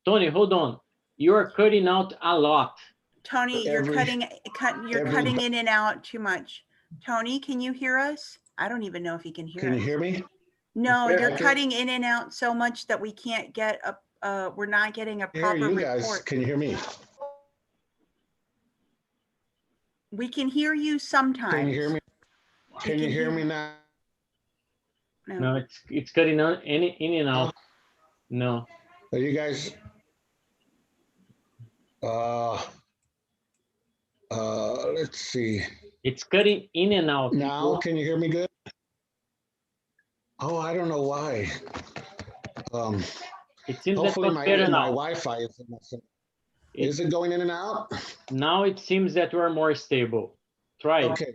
Tony, hold on. You are cutting out a lot. Tony, you're cutting in and out too much. Tony, can you hear us? I don't even know if he can hear us. Can you hear me? No, you're cutting in and out so much that we can't get we're not getting a proper report. You guys, can you hear me? We can hear you sometimes. Can you hear me? Can you hear me now? No, it's cutting out in and out. No. Are you guys? let's see. It's cutting in and out. Now, can you hear me good? Oh, I don't know why. It seems Hopefully that better my now. Wi-Fi is it going in and out? Now it seems that we're more stable. Try it. Okay.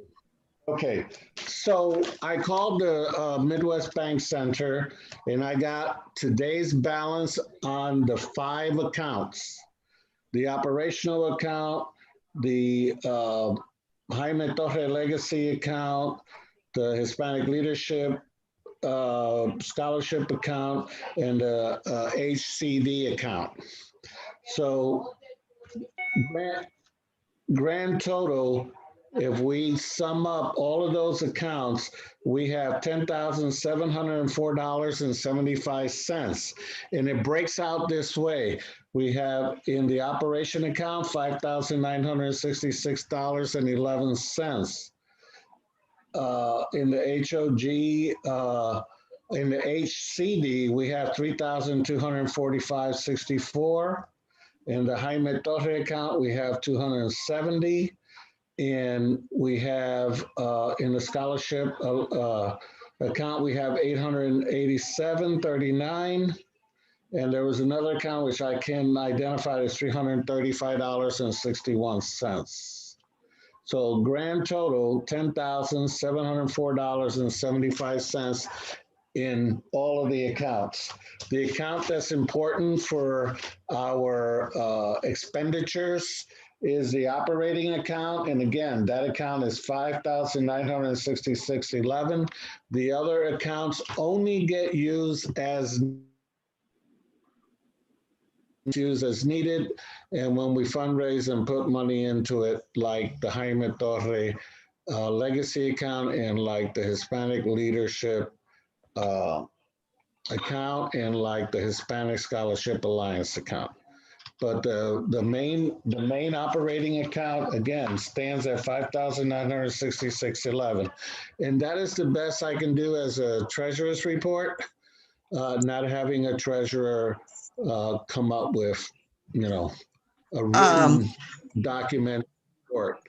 Okay. So I called the Midwest Bank Center and I got today's balance on the 5 accounts. The operational account, the Jaime Torre Legacy account, the Hispanic Leadership Scholarship account, and the HCD account. So grand total, if we sum up all of those accounts, we have $10,704.75. And it breaks out this way. We have in the operation account, $5,966.11. In the HOG, in the HCD, we have $3,245.64. In the Jaime Torre account, we have 270. And we have in the scholarship account, we have 887.39. And there was another account which I can identify as $335.61. So grand total, $10,704.75 in all of the accounts. The account that's important for our expenditures is the operating account. And again, that account is $5,966.11. The other accounts only get used as needed. And when we fundraise and put money into it, like the Jaime Torre Legacy account and like the Hispanic Leadership account and like the Hispanic Scholarship Alliance account. But the main operating account, again, stands at $5,966.11. And that is the best I can do as a treasurer's report, not having a treasurer come up with, a written document report.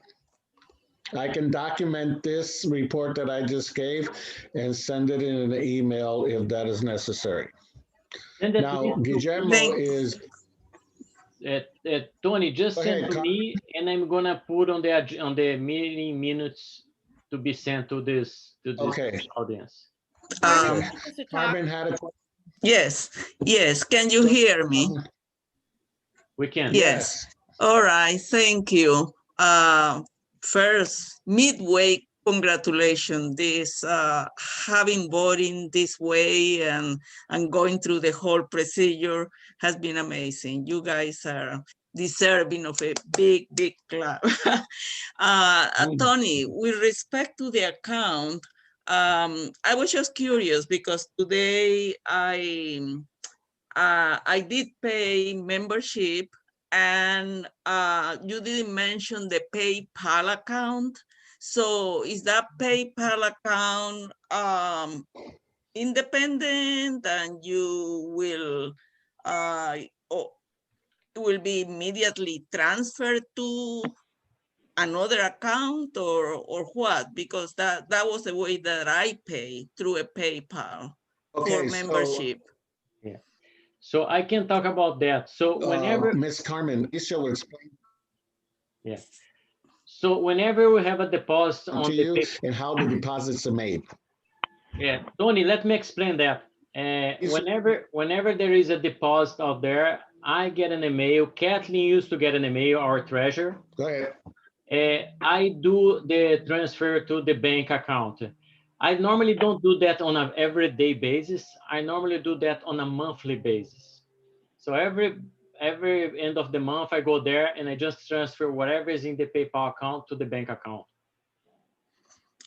I can document this report that I just gave and send it in an email if that is necessary. Now, Guillermo is... Tony, just send to me, and I'm gonna put on the meeting minutes to be sent to this audience. Carmen had a question. Yes. Can you hear me? We can. Yes. All right. Thank you. First, midway, congratulations. This having voting this way and going through the whole procedure has been amazing. You guys are deserving of a big clap. Tony, with respect to the account, I was just curious because today I did pay membership. And you didn't mention the PayPal account. So is that PayPal account independent and you will be immediately transferred to another account or what? Because that was the way that I pay, through a PayPal for membership. So I can talk about that. So whenever Miss Carmen, Isha will explain. Yeah. So whenever we have a deposit on to you and how the deposits are made. Yeah, Tony, let me explain that. Whenever there is a deposit out there, I get an email. Kathleen used to get an email, our treasurer. Go ahead. I do the transfer to the bank account. I normally don't do that on an everyday basis. I normally do that on a monthly basis. So every end of the month, I go there and I just transfer whatever is in the PayPal account to the bank account.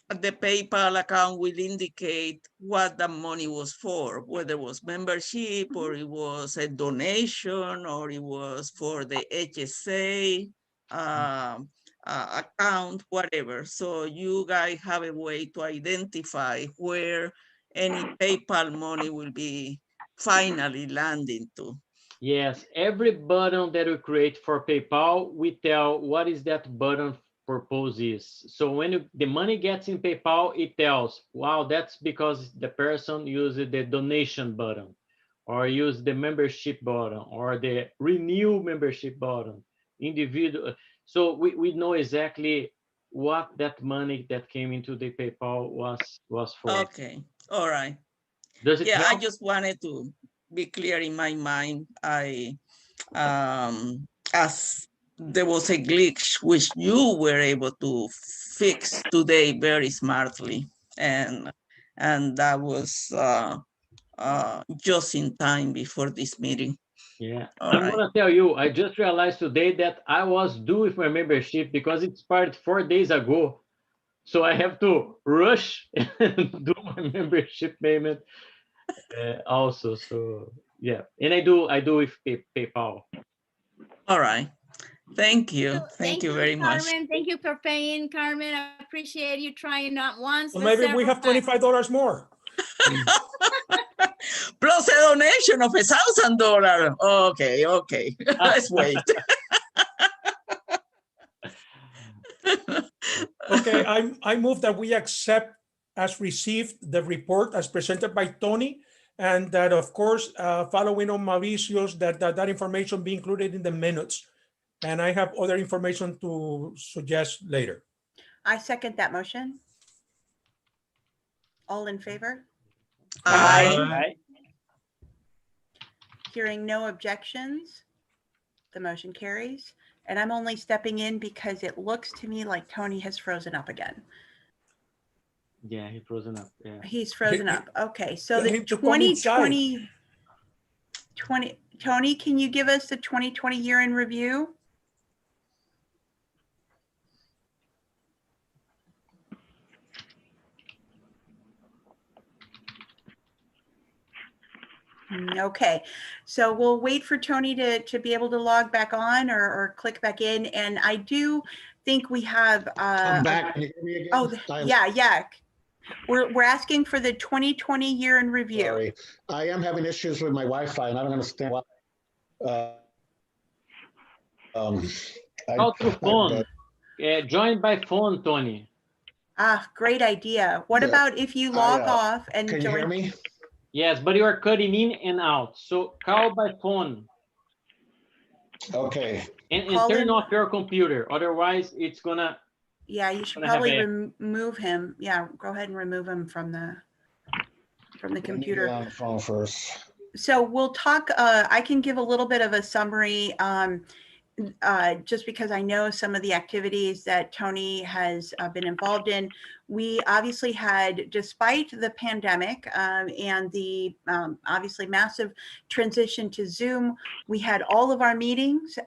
The PayPal account will indicate what the money was for, whether it was membership or it was a donation or it was for the HSA account, whatever. So you guys have a way to identify where any PayPal money will be finally landing to. Yes, every button that we create for PayPal, we tell what is that button purpose is. So when the money gets in PayPal, it tells, wow, that's because the person used the donation button, or use the membership button, or the renew membership button, individual. So we know exactly what that money that came into the PayPal was for. Okay, all right. Does it Yeah, help? I just wanted to be clear in my mind. As there was a glitch which you were able to fix today very smartly, and that was just in time before this meeting. Yeah, All I'm right. gonna tell you, I just realized today that I was due with my membership because it expired 4 days ago. So I have to rush and do my membership payment also. So yeah, and I do with PayPal. All right. Thank you. So Thank you very much. Carmen. Thank you for paying, Carmen. I appreciate you trying not once, Well, but maybe we several have times. $25 more. Plus a donation of $1,000. Okay, okay. Let's wait. Okay, I move that we accept as received the report as presented by Tony, and that of course, following on Mauricio's, that information be included in the minutes. And I have other information to suggest later. I second that motion. All in favor? Aye. Hearing no objections, the motion carries. And I'm only stepping in because it looks to me like Tony has frozen up again. Yeah, he frozen up. Yeah. He's frozen up. Okay, so Tell the him to come inside. 2020, Tony, can you give us the 2020 year in review? Okay, so we'll wait for Tony to be able to log back on or click back in. And I do think we have. I'm back. Can you hear me again? Oh, yeah. We're asking for the 2020 year in review. Sorry, I am having issues with my Wi-Fi, and I don't understand why. Call through phone. Join by phone, Tony. Ah, great idea. What about if you log off and can join? you hear me? Yes, but you are cutting in and out. So call by phone. Okay. And Call turn in. off your computer. Otherwise, it's gonna. Yeah, you should probably remove him. Yeah, go ahead and remove him from the computer. On the phone first. So we'll talk. I can give a little bit of a summary. Just because I know some of the activities that Tony has been involved in. We obviously had, despite the pandemic and the obviously massive transition to Zoom, we had all of our meetings.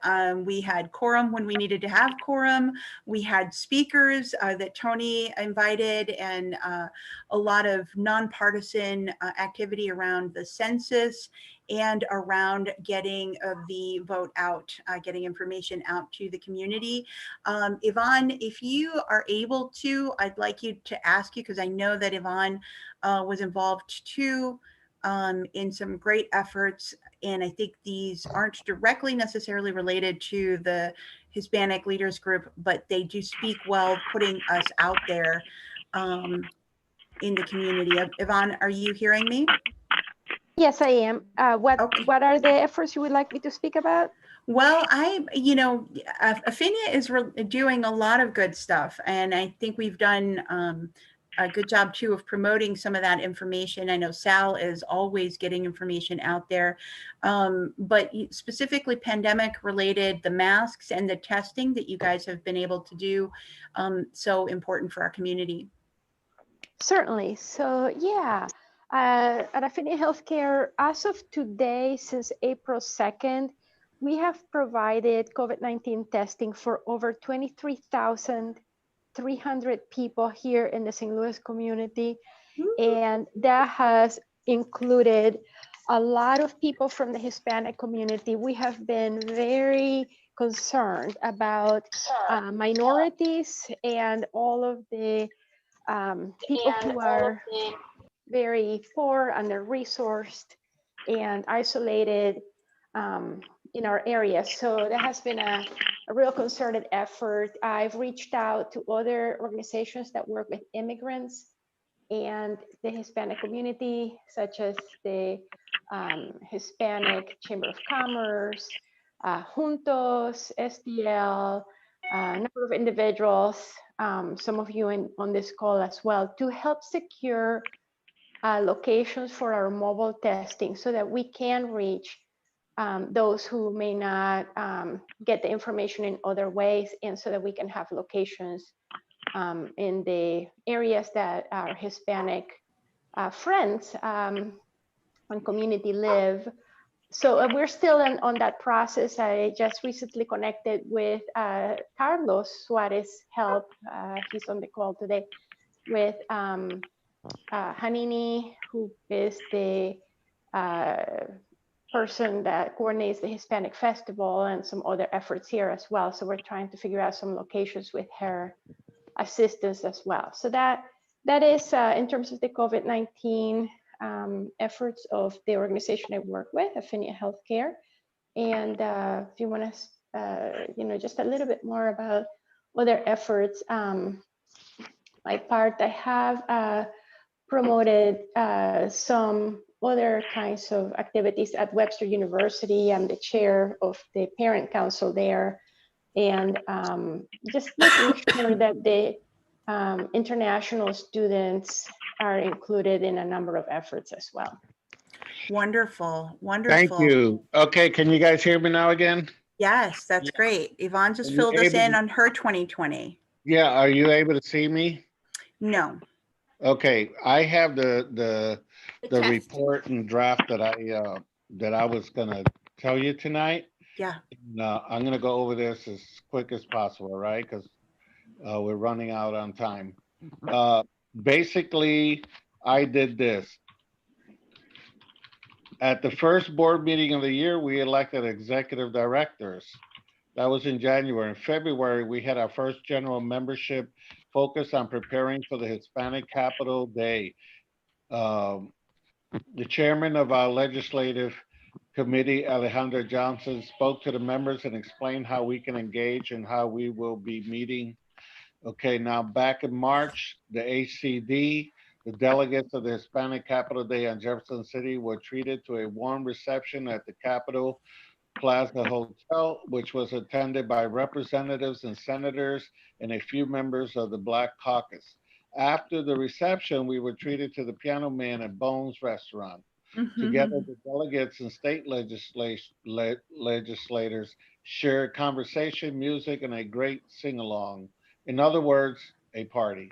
We had quorum when we needed to have quorum. We had speakers that Tony invited, and a lot of nonpartisan activity around the census and around getting the vote out, getting information out to the community. Yvonne, if you are able to, I'd like you to ask you, because I know that Yvonne was involved too in some great efforts. And I think these aren't directly necessarily related to the Hispanic Leaders Group, but they do speak well, putting us out there in the community. Yvonne, are you hearing me? Yes, I am. What are the efforts you would like me to speak about? Well, Affinia is doing a lot of good stuff, and I think we've done a good job too of promoting some of that information. I know Sal is always getting information out there, but specifically pandemic related, the masks and the testing that you guys have been able to do, so important for our community. Certainly. So yeah, at Affinia Healthcare, as of today, since April 2nd, we have provided COVID-19 testing for over 23,300 people here in the St. Louis community. And that has included a lot of people from the Hispanic community. We have been very concerned about minorities and all of the people who are very poor, under-resourced, and isolated in our area. So that has been a a real concerted effort. I've reached out to other organizations that work with immigrants and the Hispanic community, such as the Hispanic Chamber of Commerce, Juntos, SDL, a number of individuals, some of you on this call as well, to help secure locations for our mobile testing so that we can reach those who may not get the information in other ways, and so that we can have locations in the areas that our Hispanic friends and community live. So we're still on that process. I just recently connected with Carlos Suarez Help. He's on the call today with Hanini, who is the person that coordinates the Hispanic Festival, and some other efforts here as well. So we're trying to figure out some locations with her assistance as well. So that is in terms of the COVID-19 efforts of the organization I work with, Affinia Healthcare. And if you want to, just a little bit more about other efforts, my part, I have promoted some other kinds of activities at Webster University. I'm the chair of the parent council there, and just making sure that the international students are included in a number of efforts as well. Wonderful, wonderful. Thank you. Okay, can you guys hear me now again? Yes, that's great. Yvonne just Are you filled us able in to- on her 2020. Yeah, are you able to see me? No. Okay, I have the test. report and draft that I was gonna tell you tonight. Yeah. I'm gonna go over this as quick as possible, right? Because we're running out on time. Basically, I did this. At the first board meeting of the year, we elected executive directors. That was in January. In February, we had our first general membership focused on preparing for the Hispanic Capital Day. The chairman of our legislative committee, Alejandra Johnson, spoke to the members and explained how we can engage and how we will be meeting. Okay, now back in March, the HCD, the delegates of the Hispanic Capital Day on Jefferson City were treated to a warm reception at the Capitol Plaza Hotel, which was attended by representatives and senators and a few members of the Black Caucus. After the reception, we were treated to the Piano Man at Bones Restaurant. Together, the delegates and state legislators shared conversation, music, and a great sing-along. In other words, a party.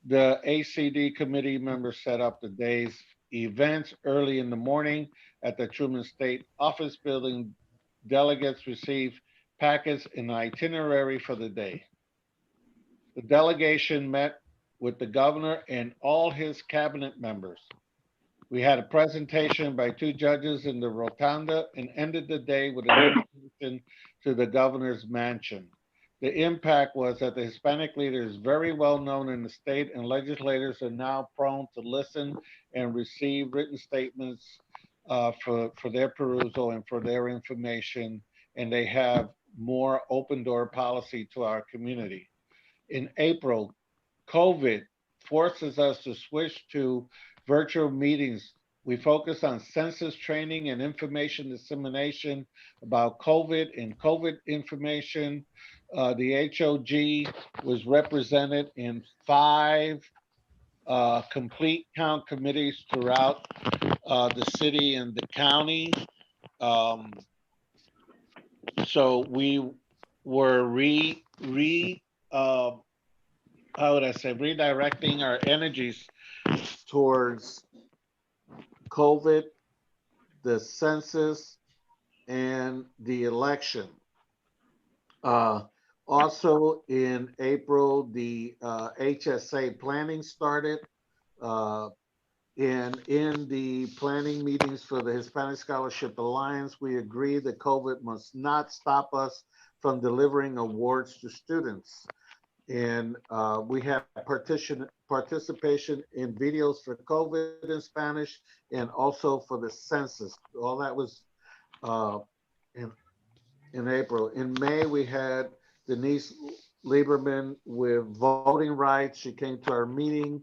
The ACD committee members set up the day's events early in the morning at the Truman State Office Building. Delegates received packets and itinerary for the day. The delegation met with the governor and all his cabinet members. We had a presentation by two judges in the rotunda and ended the day with an invitation to the governor's mansion. The impact was that the Hispanic leader is very well known in the state, and legislators are now prone to listen and receive written statements for their perusal and for their information, and they have more open door policy to our community. In April, COVID forces us to switch to virtual meetings. We focus on census training and information dissemination about COVID and COVID information. The HLG was represented in 5 complete count committees throughout the city and the county. So we were redirecting our energies towards COVID, the census, and the election. Also in April, the HSA planning started. And in the planning meetings for the Hispanic Scholarship Alliance, we agreed that COVID must not stop us from delivering awards to students. And we had participation in videos for COVID in Spanish and also for the census. All that was in April. In May, we had Denise Lieberman with voting rights. She came to our meeting.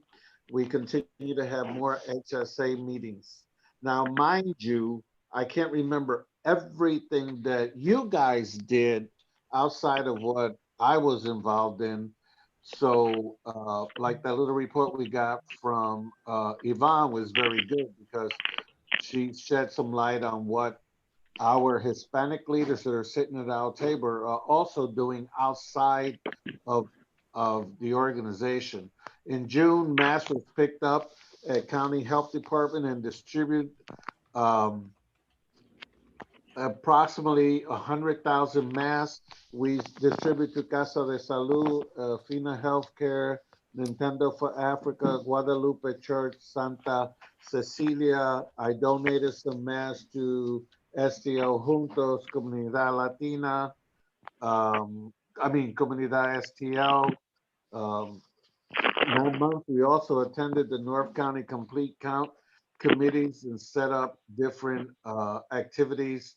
We continue to have more HSA meetings. Now, mind you, I can't remember everything that you guys did outside of what I was involved in. So, like that little report we got from Yvonne was very good because she shed some light on what our Hispanic leaders that are sitting at our table are also doing outside of, of the organization. In June, masks was picked up at County Health Department and distributed um, approximately 100,000 masks. We distribute to Casa de Salud, FINA Healthcare, Nintendo for Africa, Guadalupe Church, Santa Cecilia. I donated some masks to STL Juntos, Comunidad Latina, Comunidad STL. Um, that month, we also attended the North County Complete Count committees and set up different activities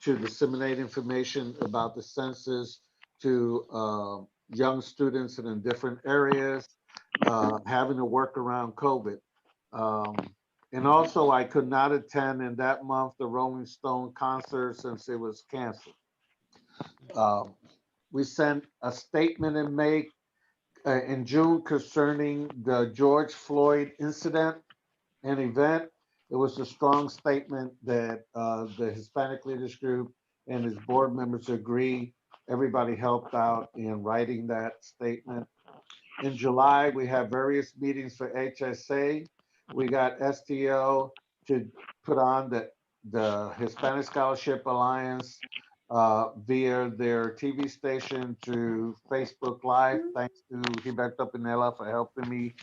to disseminate information about the census to young students in different areas, having to work around COVID. Um, and also, I could not attend in that month the Rolling Stone concert since it was canceled. Um, we sent a statement in May in June concerning the George Floyd incident and event. It was a strong statement that the Hispanic Leaders Group and its board members agree. Everybody helped out in writing that statement. In July, we have various meetings for HSA. We got STL to put on the Hispanic Scholarship Alliance via their TV station to Facebook Live. Thanks to Gilberto Pinella for helping me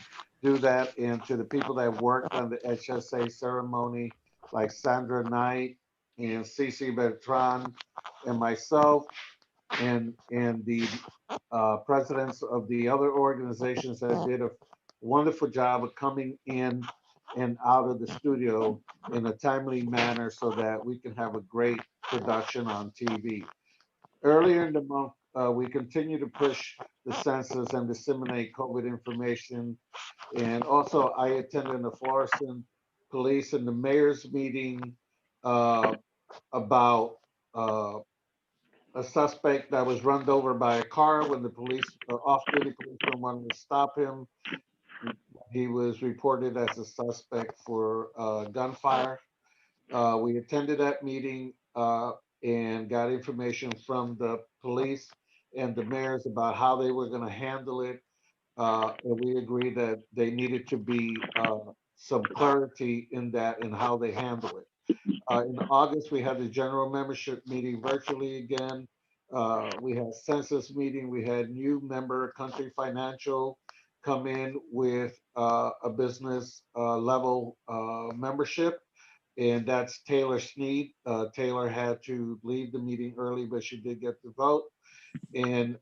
do that, and to the people that worked on the HSA ceremony, like Sandra Knight and Cece Bertrand and myself, and the presidents of the other organizations that did a wonderful job of coming in and out of the studio in a timely manner so that we can have a great production on TV. Earlier in the month, we continue to push the census and disseminate COVID information. And also, I attended the Florissant Police and the mayor's meeting uh, about a suspect that was run over by a car when the police, off-duty policeman wanted to stop him. He was reported as a suspect for gunfire. We attended that meeting and got information from the police and the mayors about how they were going to handle it. And we agreed that they needed to be some clarity in that and how they handle it. In August, we had the general membership meeting virtually again. We had census meeting. We had new member Country Financial come in with a business level membership, and that's Taylor Sneed. Taylor had to leave the meeting early, but she did get the vote. And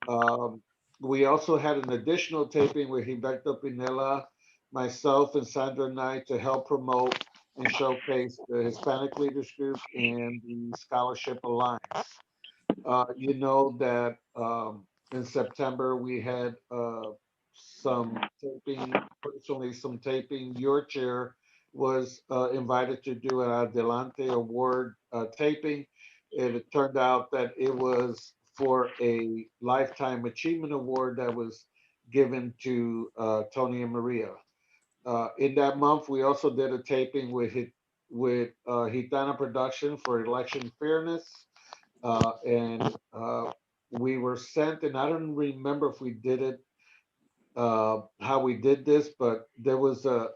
we also had an additional taping with Gilberto Pinella, myself, and Sandra Knight to help promote and showcase the Hispanic Leaders Group and the Scholarship Alliance. You know that in September we had some taping, personally some taping. Your chair was invited to do an Adelante Award taping. And it turned out that it was for a Lifetime Achievement Award that was given to Tony and Maria. In that month, we also did a taping with Hitana Production for Election Fairness. And we were sent, and I don't remember if we did it, how we did this, but there was a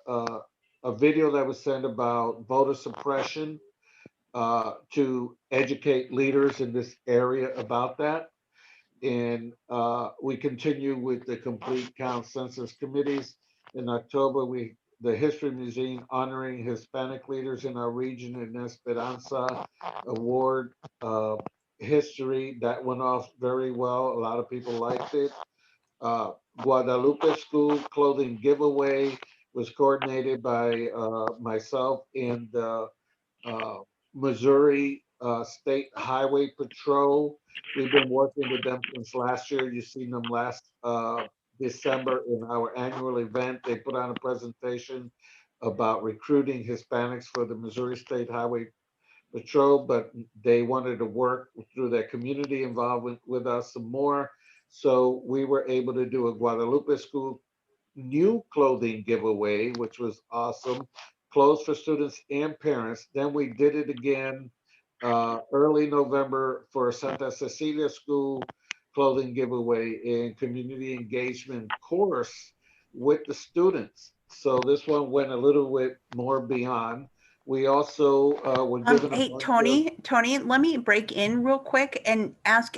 video that was sent about voter suppression to educate leaders in this area about that. And we continue with the complete count census committees. In October, the History Museum honoring Hispanic leaders in our region in Esperanza Award history. That went off very well. A lot of people liked it. Guadalupe School clothing giveaway was coordinated by myself and Missouri State Highway Patrol. We've been working with them since last year. You've seen them last December in our annual event. They put on a presentation about recruiting Hispanics for the Missouri State Highway Patrol, but they wanted to work through their community involvement with us some more. So we were able to do a Guadalupe School new clothing giveaway, which was awesome. Clothes for students and parents. Then we did it again early November for Santa Cecilia School clothing giveaway and community engagement course with the students. So this one went a little bit more beyond. We also were given a Hey, bunch Tony, let me break in real quick and ask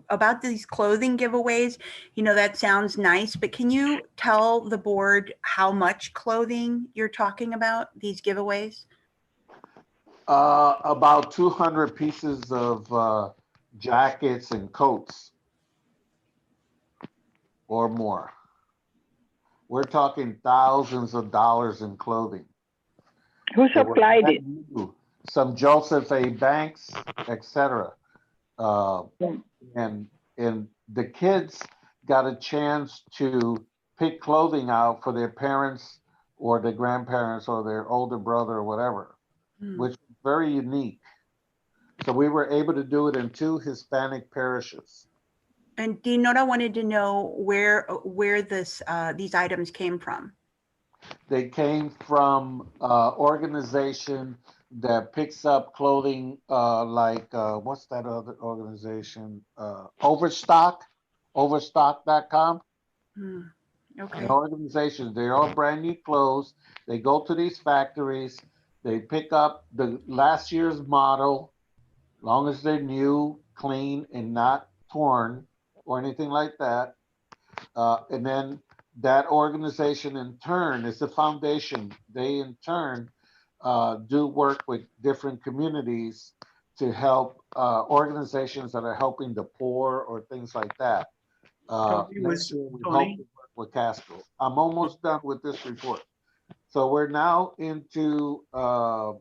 about these clothing giveaways. You know, that sounds nice, but can you tell the board how much clothing you're talking about, these giveaways? About 200 pieces of jackets and coats or more. We're talking thousands of dollars in clothing. Who supplied it? Some Joseph A. Banks, etc. And the kids got a chance to pick clothing out for their parents or their grandparents or their older brother or whatever, which was very unique. So we were able to do it in 2 Hispanic parishes. And Dinora wanted to know where this these items came from. They came from organization that picks up clothing like what's that other organization? Overstock.com. Okay. An organization, they're all brand new clothes. They go to these factories, they pick up the last year's model, long as they're new, clean, and not torn or anything like that. And then that organization in turn is the foundation. They in turn do work with different communities to help organizations that are helping the poor or things like that. Next year we hope to work with Castro. I'm almost done with this report. So we're now into the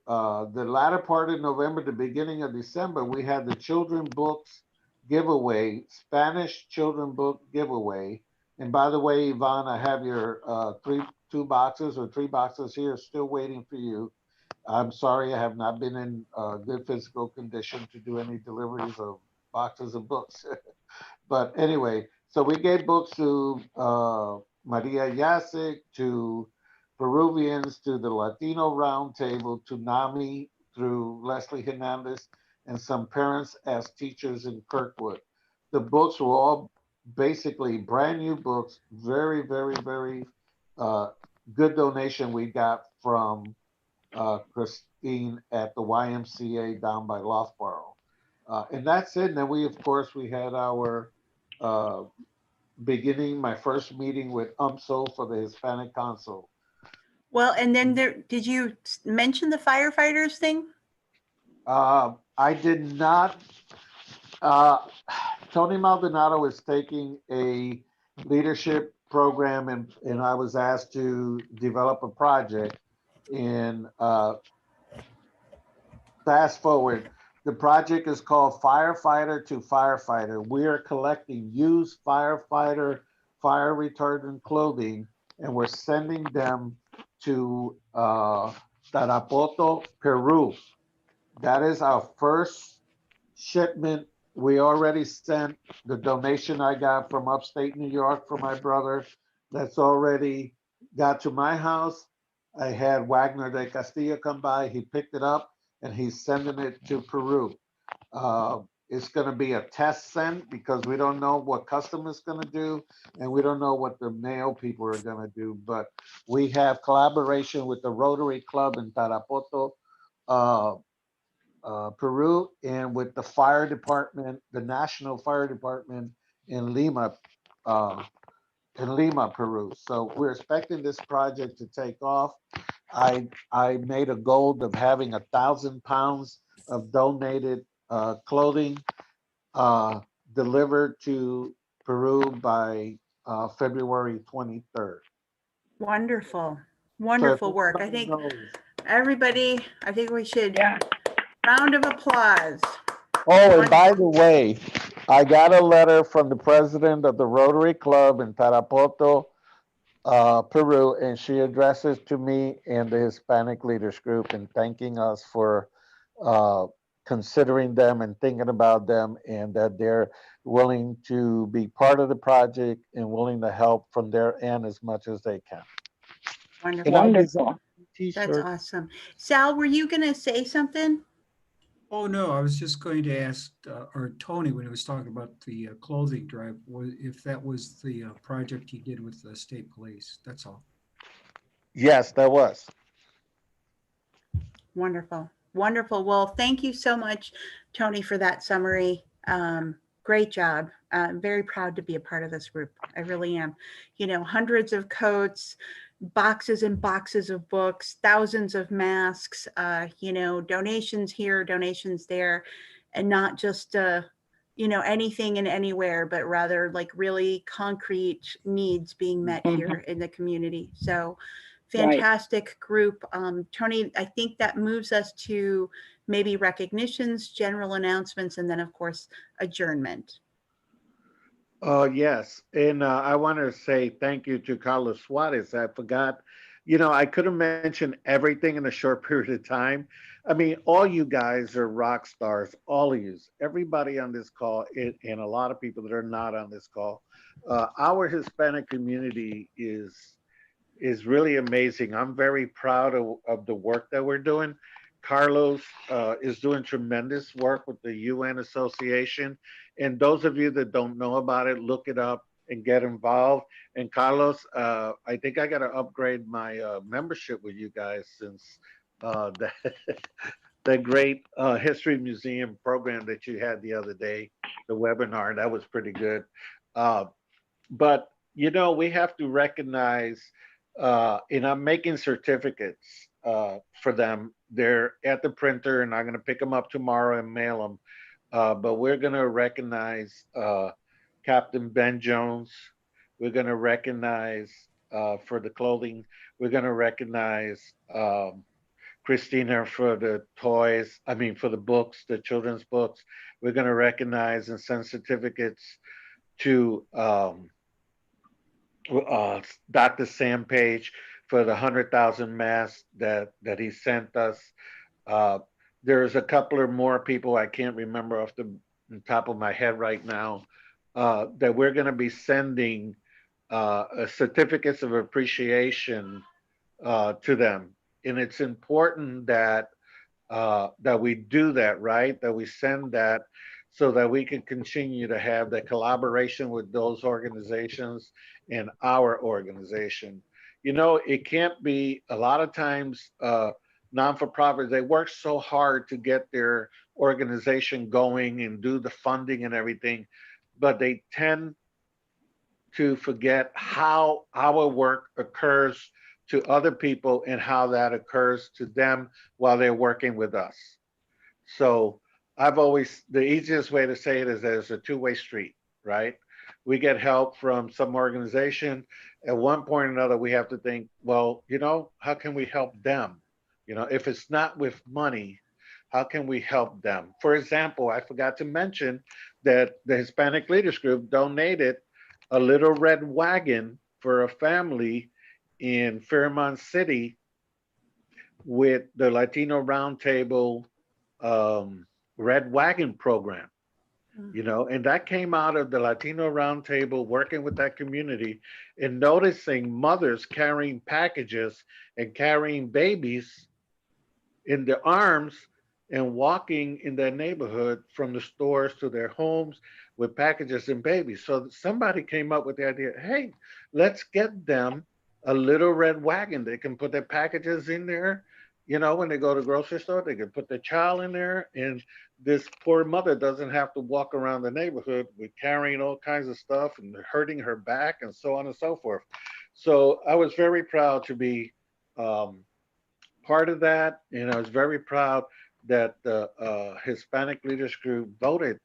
latter part of November, the beginning of December. We had the children books giveaway, Spanish children book giveaway. And by the way, Yvonne, I have your 3 boxes or 3 boxes here still waiting for you. I'm sorry, I have not been in good physical condition to do any deliveries of boxes of books. But anyway, so we gave books to Maria Yasik, to Peruvians, to the Latino Roundtable, to NAMI through Leslie Hernandez, and some parents as teachers in Kirkwood. The books were all basically brand new books, very, very, very good donation we got from Christine at the YMCA down by Loughborough. And that's it. And then we, of course, we had our beginning, my first meeting with UMSO for the Hispanic Council. Well, and then did you mention the firefighters thing? I did not. Tony Maldonado is taking a leadership program, and I was asked to develop a project. And fast forward, the project is called Firefighter to Firefighter. We are collecting used firefighter fire retardant clothing, and we're sending them to Tarapoto, Peru. That is our first shipment. We already sent the donation I got from upstate New York from my brother. That's already got to my house. I had Wagner de Castillo come by. He picked it up and he's sending it to Peru. It's going to be a test send because we don't know what customs is going to do and we don't know what the mail people are going to do. But we have collaboration with the Rotary Club in Tarapoto, Peru, and with the fire department, the National Fire Department in Lima, Peru. So we're expecting this project to take off. I made a goal of having 1,000 pounds of donated clothing delivered to Peru by February 23rd. Wonderful, wonderful work. I think everybody, I think we should Round of applause. Oh, and by the way, I got a letter from the president of the Rotary Club in Tarapoto, Peru, and she addresses to me and the Hispanic Leaders Group and thanking us for considering them and thinking about them, and that they're willing to be part of the project and willing to help from their end as much as they can. Wonderful. Wonderful. That's awesome. Sal, were you going to say something? Oh, no, I was just going to ask, or Tony, when he was talking about the clothing drive, if that was the project he did with the state police. That's all. Yes, that was. Wonderful. Wonderful. Well, thank you so much, Tony, for that summary. Great job. I'm very proud to be a part of this group. I really am. You know, hundreds of coats, boxes and boxes of books, thousands of masks, you know, donations here, donations there, and not just, you know, anything and anywhere, but rather like really concrete needs being met here in the community. So fantastic group. Tony, I think that moves us to maybe recognitions, general announcements, and then of course, adjournment. Yes, and I want to say thank you to Carlos Suarez. I forgot, you know, I couldn't mention everything in a short period of time. I mean, all you guys are rock stars, all of you, everybody on this call, and a lot of people that are not on this call. Our Hispanic community is really amazing. I'm very proud of the work that we're doing. Carlos is doing tremendous work with the UN Association. And those of you that don't know about it, look it up and get involved. And Carlos, I think I got to upgrade my membership with you guys, since the, the great History Museum program that you had the other day, the webinar, that was pretty good. But, you know, we have to recognize, and I'm making certificates for them. They're at the printer, and I'm going to pick them up tomorrow and mail them. But we're going to recognize Captain Ben Jones. We're going to recognize for the clothing. We're going to recognize Christina for the toys. I mean, for the books, the children's books. We're going to recognize and send certificates to Dr. Sam Page for the 100,000 masks that he sent us. There's a couple of more people I can't remember off the top of my head right now that we're going to be sending certificates of appreciation to them. And it's important that that we do that, right? That we send that, so that we can continue to have the collaboration with those organizations and our organization. You know, it can't be, a lot of times non-for-profits, they work so hard to get their organization going and do the funding and everything, but they tend to forget how our work occurs to other people and how that occurs to them while they're working with us. So I've always, the easiest way to say it is there's a two-way street, right? We get help from some organization. At one point or another, we have to think, well, you know, how can we help them? You know, if it's not with money, how can we help them? For example, I forgot to mention that the Hispanic Leaders Group donated a little red wagon for a family in Fairmont City with the Latino Roundtable Red Wagon program, you know, and that came out of the Latino Roundtable working with that community and noticing mothers carrying packages and carrying babies in their arms and walking in their neighborhood from the stores to their homes with packages and babies. So somebody came up with the idea, hey, let's get them a little red wagon. They can put their packages in there. You know, when they go to the grocery store, they can put their child in there. And this poor mother doesn't have to walk around the neighborhood with carrying all kinds of stuff and hurting her back and so on and so forth. So I was very proud to be part of that. And I was very proud that the Hispanic Leaders Group voted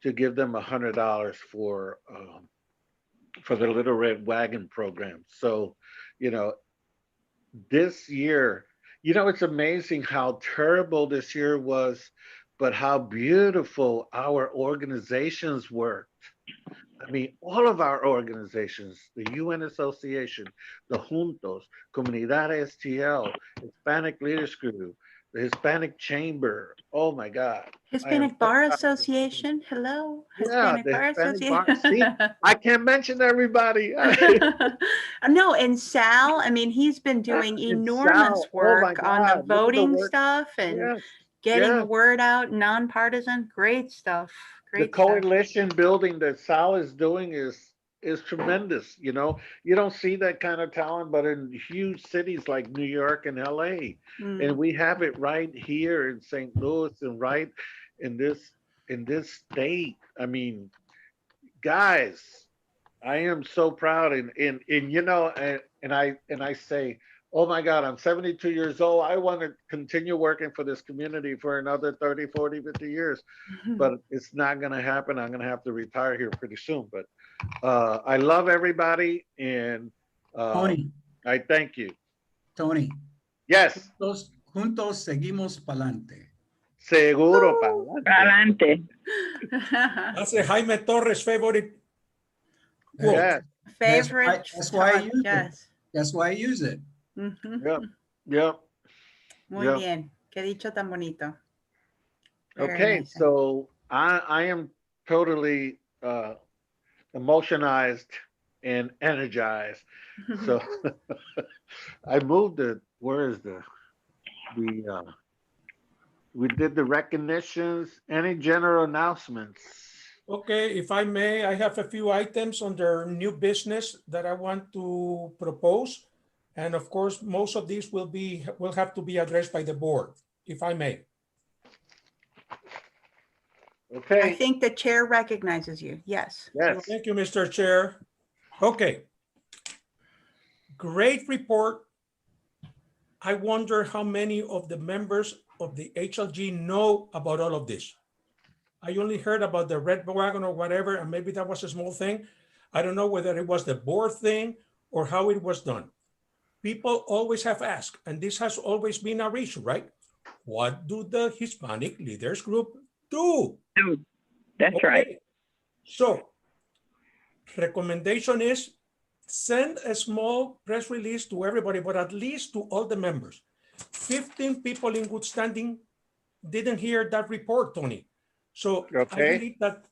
to give them $100 for the Little Red Wagon program. So, you know, this year, You know, it's amazing how terrible this year was, but how beautiful our organizations were. I mean, all of our organizations, the UN Association, the Juntos, Comunidad STL, Hispanic Leaders Group, the Hispanic Chamber. Oh my God. I am Hispanic so Bar proud of this. Association. Hello, Yeah, Hispanic the Bar Hispanic Bar. Association. See, I can't mention everybody. No, and Sal, I mean, he's been doing And enormous Sal, oh my work on the God, look at the voting work. stuff and Yes, getting the yes. word out, nonpartisan. Great stuff. The Great stuff. coalition building that Sal is doing is tremendous. You know, you don't see that kind of talent, but in huge cities like New York and LA, and Mm. we have it right here in St. Louis and right in this state. I mean, guys, I am so proud, and you know, and I say, oh my God, I'm 72 years old. I want to continue working for this community for another 30, 40, 50 years, but it's not going to happen. I'm going to have to retire here pretty soon. But I love everybody, and Tony, I thank you. Tony, Yes, juntos seguimos pa'lante. seguro, Adelante. That's a Jaime Torres favorite quote. yes, Favorite. That's why I use it. Yes. That's why I use it. Ujú. yep, yep, Muy yep. bien. Qué dicho tan bonito. Very Okay, nice. so I am totally emotionized and energized. So I moved it. Where is we did the recognitions. Any general announcements? Okay, if I may, I have a few items under new business that I want to propose. And of course, most of these will have to be addressed by the board, if I may. I Okay, think the chair recognizes you. Yes. yes. Thank you, Mr. Chair. Okay. Great report. I wonder how many of the members of the HLG know about all of this. I only heard about the red wagon or whatever, and maybe that was a small thing. I don't know whether it was the board thing or how it was done. People always have asked, and this has always been our issue, right? What do the Hispanic Leaders Group do? That's right. So, recommendation is send a small press release to everybody, but at least to all the members. 15 people in good standing didn't hear that report, Tony. So I believe that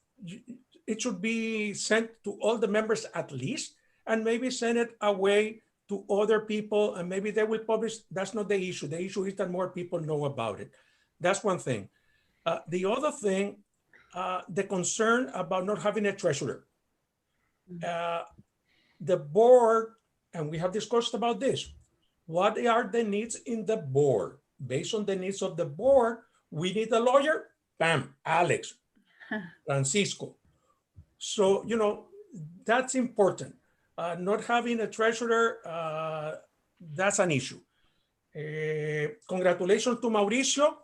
it should be sent to all the members at least, and maybe send it away to other people, and maybe they will publish. That's not the issue. The issue is that more people know about it. That's one thing. The other thing, the concern about not having a treasurer. The board, and we have discussed about this, what are the needs in the board? Based on the needs of the board, we need a lawyer, bam, Alex, Francisco. So, you know, that's important. Not having a treasurer, that's an issue. Congratulations to Mauricio.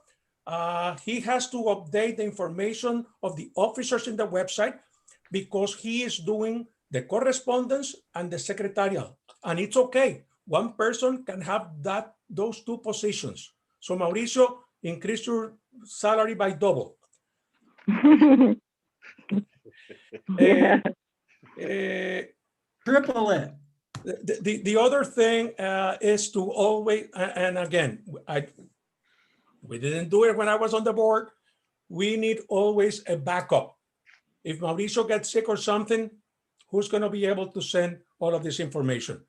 He has to update the information of the officers in the website because he is doing the correspondence and the secretarial, and it's okay. One person can have those two positions. So Mauricio, increase your salary by double. Yeah. Triple it. The other thing is to always, and again, we didn't do it when I was on the board. We need always a backup. If Mauricio gets sick or something, who's going to be able to send all of this information?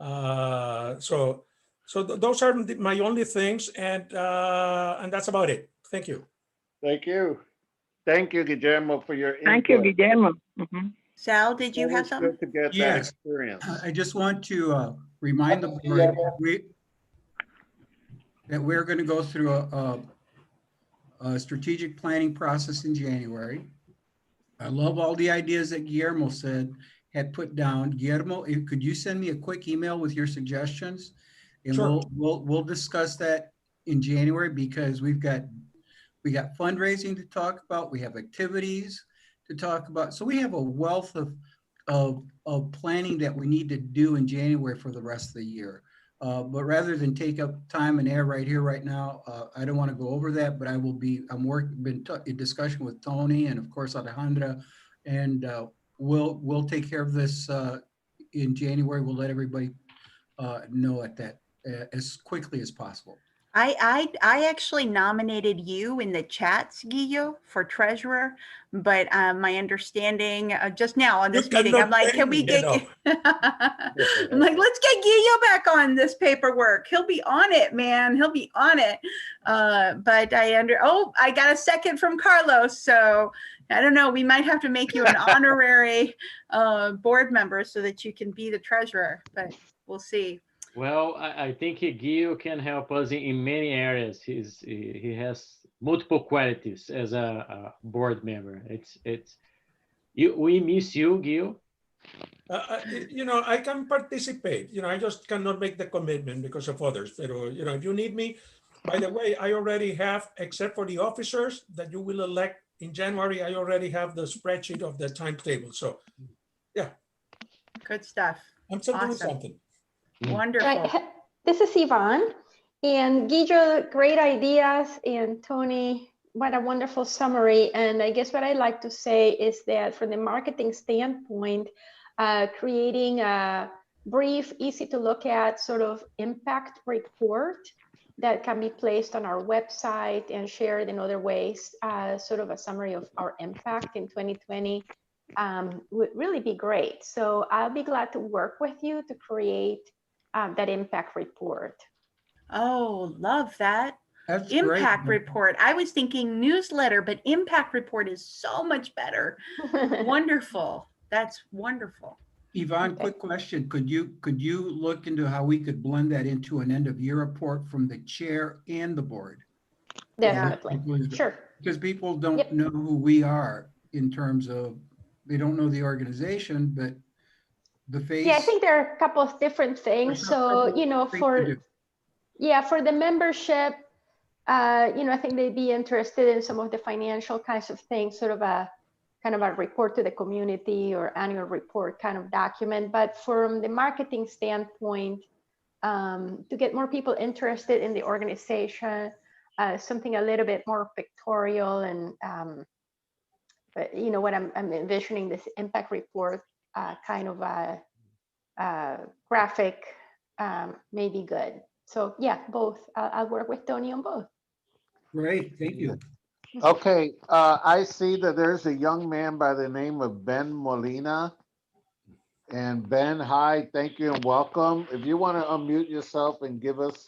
So those are my only things, and that's about it. Thank you. Thank you. Thank you, Guillermo, for your input. Thank you, Guillermo. Sal, did you have Always something? good to get that Yes. experience. I just want to remind the board that we're going to go through a strategic planning process in January. I love all the ideas that Guillermo had put down. Guillermo, could you send me a quick email with your suggestions? And Sure. we'll discuss that in January, because we got fundraising to talk about. We have activities to talk about. So we have a wealth of planning that we need to do in January for the rest of the year. But rather than take up time and air right here, right now, I don't want to go over that, but been in discussion with Tony and of course Alejandra, and we'll take care of this in January. We'll let everybody know at that as quickly as possible. I actually nominated you in the chats, Guillo, for treasurer, but my understanding just now on this meeting, I'm like, can we get? I'm like, let's get Guillo back on this paperwork. He'll be on it, man. He'll be on it. But I got a second from Carlos, so I don't know. We might have to make you an honorary board member so that you can be the treasurer, but we'll see. Well, I think Gil can help us in many areas. He has multiple qualities as a board member. We miss you, Gil. I can participate. I just cannot make the commitment because of others. But, if you need me, by the way, I already have, except for the officers that you will elect in January, I already have the spreadsheet of the timetable. So, yeah. Good stuff. I'm still doing something. Wonderful. This is Yvonne, and Guillo, great ideas, and Tony, what a wonderful summary. And I guess what I like to say is that from the marketing standpoint, creating a brief, easy to look at sort of impact report that can be placed on our website and shared in other ways, sort of a summary of our impact in 2020 would really be great. So I'll be glad to work with you to create that impact report. Oh, love that. That's impact great. report. I was thinking newsletter, but impact report is so much better. Wonderful. That's wonderful. Yvonne, quick question. Could you look into how we could blend that into an end of year report from the chair and the board? Definitely. Sure. Because people don't know who we are in terms of, they don't know the organization, but the face. Yeah, I think there are a couple of different things. So, for the membership, I think they'd be interested in some of the financial kinds of things, sort of a kind of a report to the community or annual report kind of document. But from the marketing standpoint, to get more people interested in the organization, something a little bit more pictorial and, what I'm envisioning this impact report kind of a graphic may be good. So yeah, both. I'll work with Tony on both. Great, thank you. Okay, I see that there's a young man by the name of Ben Molina. And Ben, hi, thank you and welcome. If you want to unmute yourself and give us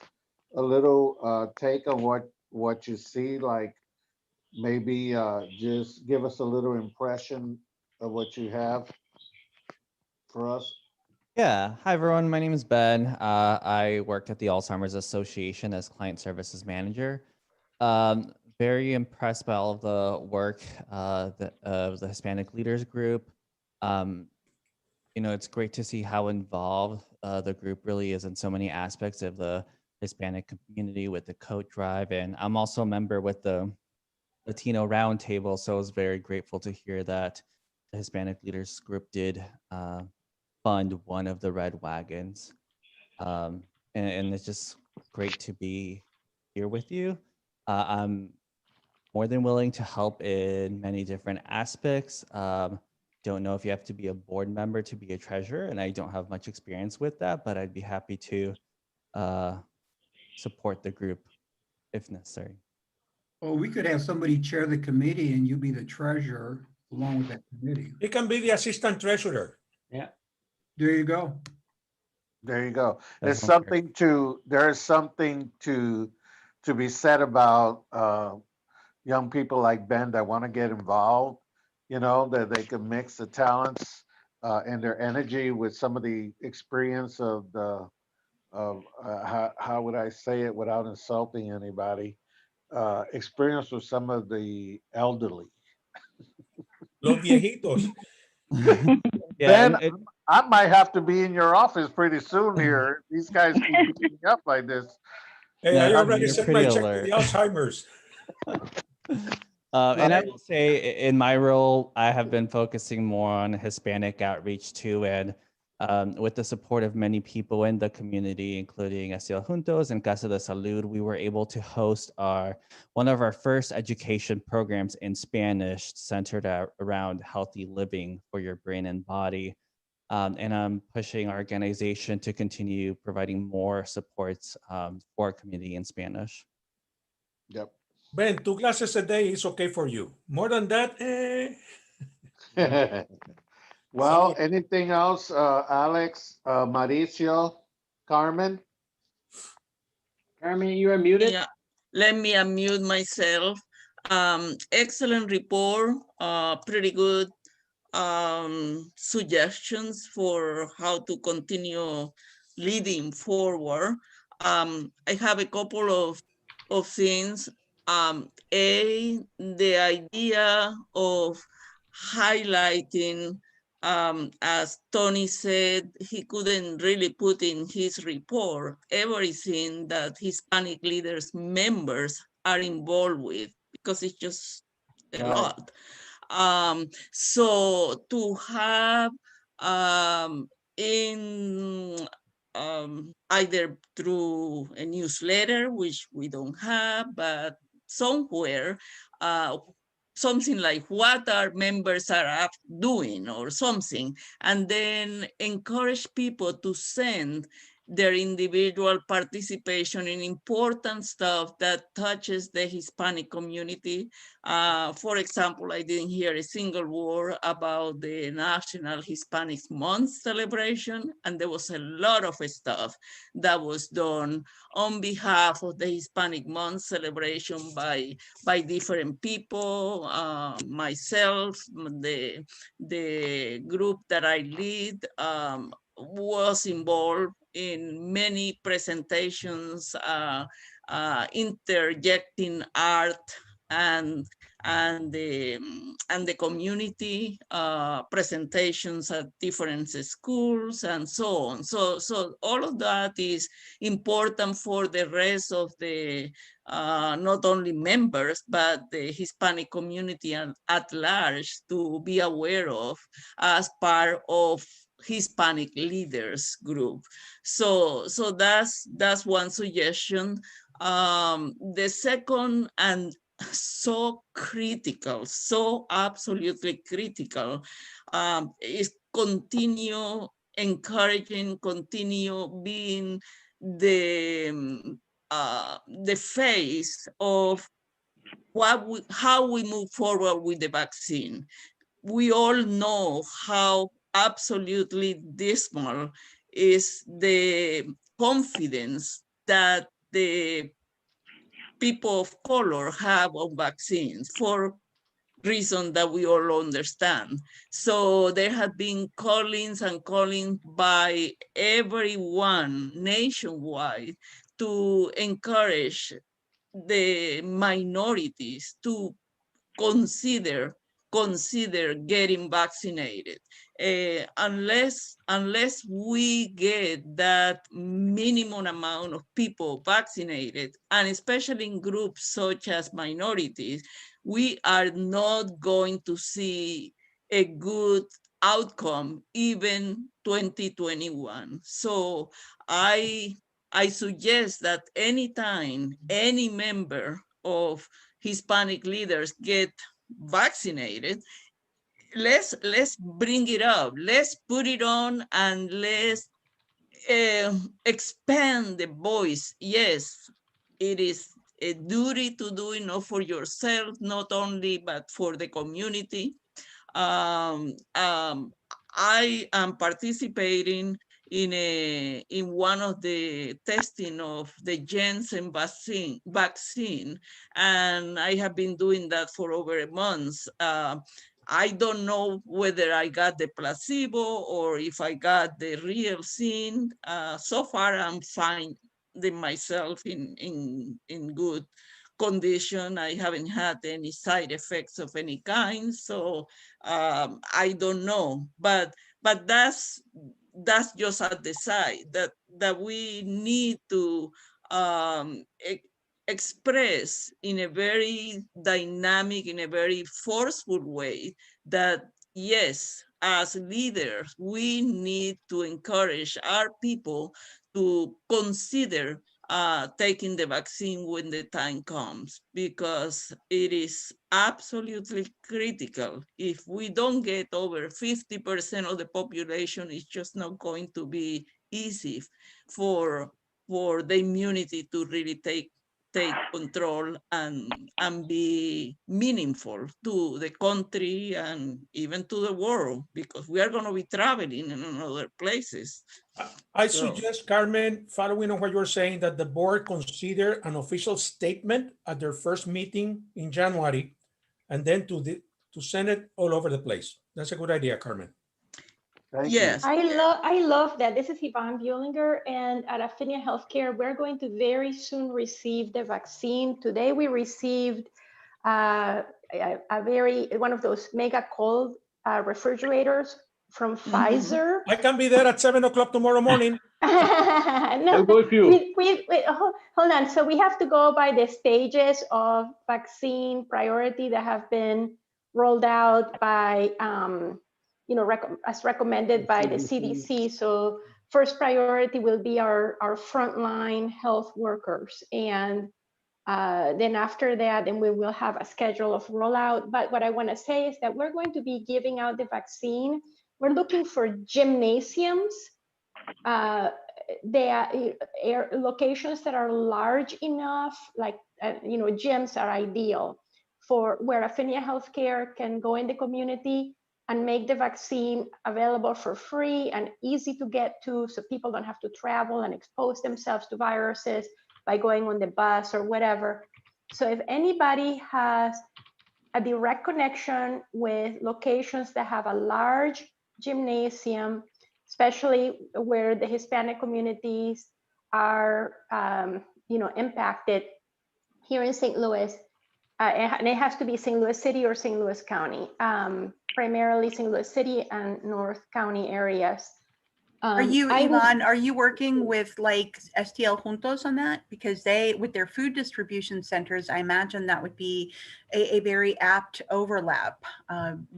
a little take on what you see, like maybe just give us a little impression of what you have for us. Yeah. Hi, everyone. My name is Ben. I worked at the Alzheimer's Association as client services manager. Very impressed by all of the work of the Hispanic Leaders Group. It's great to see how involved the group really is in so many aspects of the Hispanic community with the coat drive. And I'm also a member with the Latino Roundtable, so I was very grateful to hear that the Hispanic Leaders Group did fund one of the red wagons. And it's just great to be here with you. I'm more than willing to help in many different aspects. Don't know if you have to be a board member to be a treasurer, and I don't have much experience with that, but I'd be happy to support the group if necessary. Well, we could have somebody chair the committee and you be the treasurer along with that committee. It can be the assistant treasurer. Yeah. There you go. There you go. There's something to be said about young people like Ben that want to get involved, that they can mix the talents and their energy with some of the experience of how would I say it without insulting anybody, experience with some of the elderly. Los viejitos. Ben, I might have to be in your office pretty soon here. These guys keep beating me up like this. Hey, I already sent my check to the Alzheimer's. And I will say in my role, I have been focusing more on Hispanic outreach too. And With the support of many people in the community, including Asilo Juntos and Casa de Salud, we were able to host one of our first education programs in Spanish centered around healthy living for your brain and body. And I'm pushing our organization to continue providing more supports for our community in Spanish. Yep. Ben, 2 classes a day is okay for you. More than that, Well, anything else, Alex, Mauricio, Carmen? Carmen, you are muted. Yeah, let me unmute myself. Excellent report, pretty good suggestions for how to continue leading forward. I have a couple of things. The idea of highlighting, as Tony said, he couldn't really put in his report everything that Hispanic leaders members are involved with, because it's just a lot. So to have in either through a newsletter, which we don't have, but somewhere, something like what our members are doing or something, and then encourage people to send their individual participation in important stuff that touches the Hispanic community. For example, I didn't hear a single word about the National Hispanic Month celebration, and there was a lot of stuff that was done on behalf of the Hispanic Month celebration by different people, myself, the group that I lead was involved in many presentations, interjecting art and the community presentations at different schools and so on. So all of that is important for the rest of the not only members, but the Hispanic community at large to be aware of as part of Hispanic leaders group. So that's one suggestion. The second, and so critical, so absolutely critical, is continue encouraging, continue being the face of how we move forward with the vaccine. We all know how absolutely dismal is the confidence that the people of color have on vaccines for reasons that we all understand. So there have been callings and callings by everyone nationwide to encourage the minorities to consider getting vaccinated. Unless we get that minimum amount of people vaccinated, and especially in groups such as minorities, we are not going to see a good outcome even 2021. So I suggest that anytime any member of Hispanic leaders get vaccinated, let's bring it up, let's put it on, and let's expand the voice. Yes, it is a duty to do it, not for yourself, not only, but for the community. I am participating in one of the testing of the Janssen vaccine, and I have been doing that for over a month. I don't know whether I got the placebo or if I got the real thing. So far, I'm finding myself in good condition. I haven't had any side effects of any kind, so I don't know. But that's just at the side that we need to express in a very dynamic, in a very forceful way that yes, as leaders, we need to encourage our people to consider taking the vaccine when the time comes, because it is absolutely critical. If we don't get over 50% of the population, it's just not going to be easy for the immunity to really take control and be meaningful to the country and even to the world, because we are going to be traveling in other places. I suggest, Carmen, following on what you're saying, that the board consider an official statement at their first meeting in January, and then to send it all over the place. That's a good idea, Carmen. Yes. I love that. This is Yvonne Buehlinger, and at Affinia Healthcare, we're going to very soon receive the vaccine. Today we received one of those mega cold refrigerators from Pfizer. I can be there at 7 o'clock tomorrow morning. No, go with you. Hold on. So we have to go by the stages of vaccine priority that have been rolled out by, as recommended by the CDC. So first priority will be our frontline health workers. And then after that, then we will have a schedule of rollout. But what I want to say is that we're going to be giving out the vaccine. We're looking for gymnasiums. Locations that are large enough, like gyms are ideal for where Affinia Healthcare can go in the community and make the vaccine available for free and easy to get to, so people don't have to travel and expose themselves to viruses by going on the bus or whatever. So if anybody has a direct connection with locations that have a large gymnasium, especially where the Hispanic communities are, impacted here in St. Louis, and it has to be St. Louis City or St. Louis County, primarily St. Louis City and North County areas. Are you, Yvonne, are you working with like STL Juntos on that? Because they, with their food distribution centers, I imagine that would be a very apt overlap,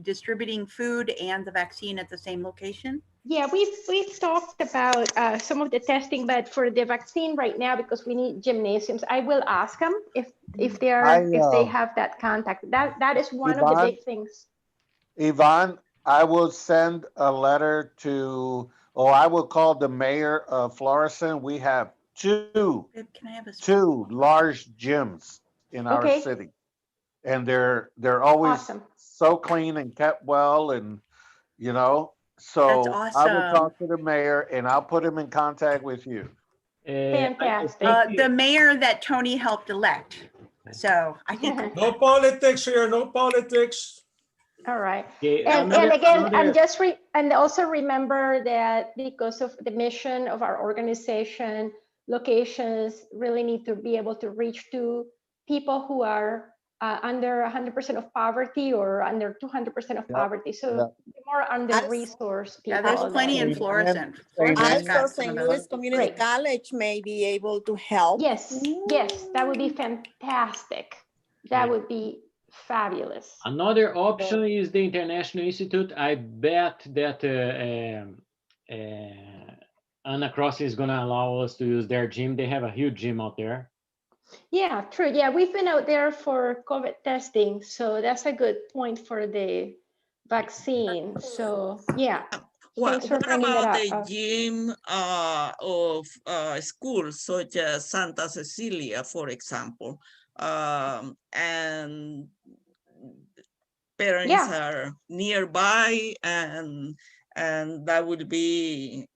distributing food and the vaccine at the same location. Yeah, we've talked about some of the testing, but for the vaccine right now, because we need gymnasiums, I will ask them if they have that contact. That is one of the big things. Yvonne, I will send a letter to, I will call the mayor of Florissant. We have two large gyms in our city, and they're always so clean and kept well, and so That's I will awesome. talk to the mayor and I'll put him in contact with you. Fantastic. The mayor that Tony helped elect. So I think no politics here, no politics. All right. Okay, and again, and also remember that because of the mission of our organization, locations really need to be able to reach to people who are under 100% of poverty or under 200% of poverty. So more under-resourced people. Yeah, there's plenty in Florissant. Also, St. Louis Community College may be able to help. Yes, yes, that would be fantastic. That would be fabulous. Another option is the International Institute. I bet that Anna Cross is going to allow us to use their gym. They have a huge gym out there. Yeah, true. Yeah, we've been out there for COVID testing. So that's a good point for the vaccine. So yeah. What about the gym of schools such as Santa Cecilia, for example, and parents are nearby, and that would be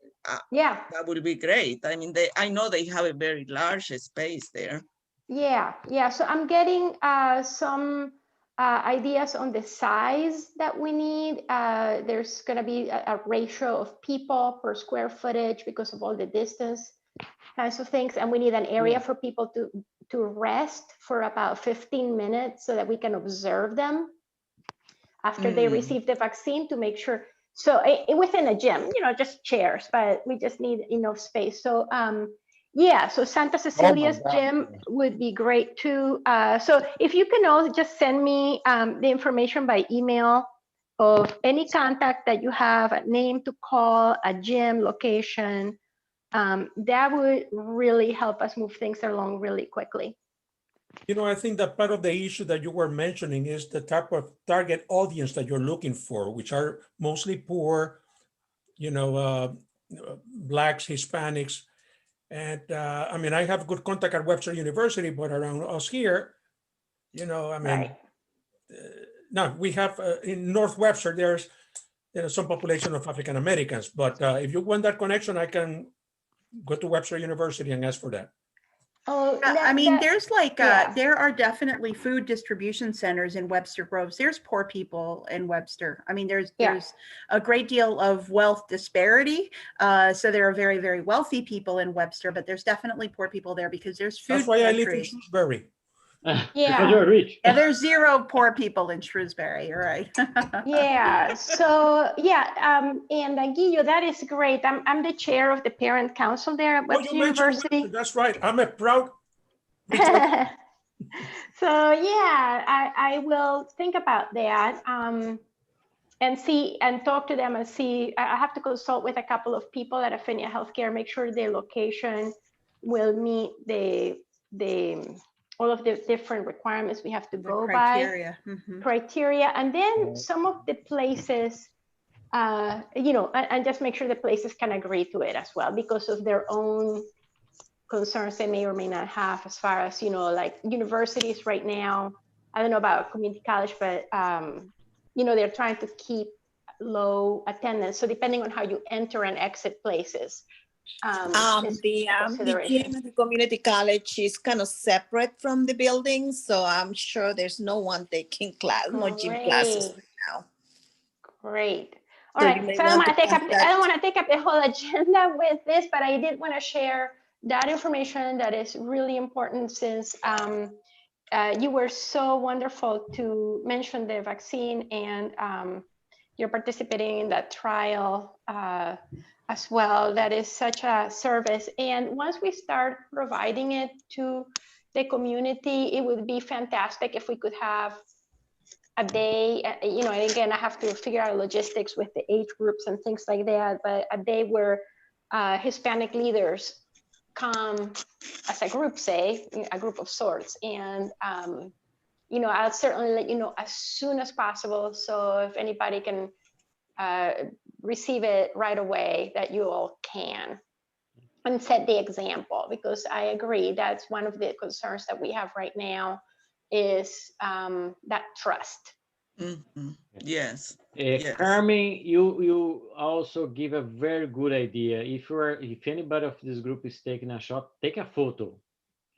that would be great. I mean, I know they have a very large space there. Yeah. So I'm getting some ideas on the size that we need. There's going to be a ratio of people per square footage because of all the distance kinds of things, and we need an area for people to rest for about 15 minutes so that we can observe them after they receive the vaccine to make sure. So within a gym, just chairs, but we just need enough space. So yeah, so Santa Cecilia's gym would be great too. So if you can all just send me the information by email, of any contact that you have, a name to call, a gym location. That would really help us move things along really quickly. You know, I think that part of the issue that you were mentioning is the type of target audience that you're looking for, which are mostly poor, you know, Blacks, Hispanics. And I mean, I have good contact at Webster University, but around us here, you know, I mean, no, we have in North Webster, there's some population of African Americans, but if you want that connection, I can go to Webster University and ask for that. Oh, I mean, there's like, there are definitely food distribution centers in Webster Groves. There's poor people in Webster. I mean, there's a great deal of wealth disparity. So there are very, very wealthy people in Webster, but there's definitely poor people there because there's food That's why I live in pantries. Shrewsbury. Because you're rich. Yeah, there's 0 poor people in Shrewsbury. You're right. Yeah. So and Guillo, that is great. I'm the chair of the parent council there at Webster University. That's right. I'm a proud. So yeah, I will think about that and see and talk to them and see. I have to consult with a couple of people at Affinia Healthcare, make sure their location will meet the all of the different requirements we have to go criteria. by. Criteria. And then some of the places, you know, and just make sure the places can agree to it as well because of their own concerns they may or may not have as far as, you know, like universities right now. I don't know about community college, but, you know, they're trying to keep low attendance. So depending on how you enter and exit places, the gym at the community college is kind of separate from the building, so I'm sure there's no one taking class, no gym classes right now. Great. All right. So I don't want to take up the whole agenda with this, but I did want to share that information that is really important since you were so wonderful to mention the vaccine and you're participating in that trial as well. That is such a service. And once we start providing it to the community, it would be fantastic if we could have a day, you know, and again, I have to figure out logistics with the age groups and things like that, but a day where Hispanic leaders come as a group, say, a group of sorts. And, you know, I'll certainly let you know as soon as possible. So if anybody can receive it right away, that you all can and set the example, because I agree that's one of the concerns that we have right now is that trust. Mm-hmm. Yes. Carmen, you also give a very good idea. If anybody of this group is taking a shot, take a photo,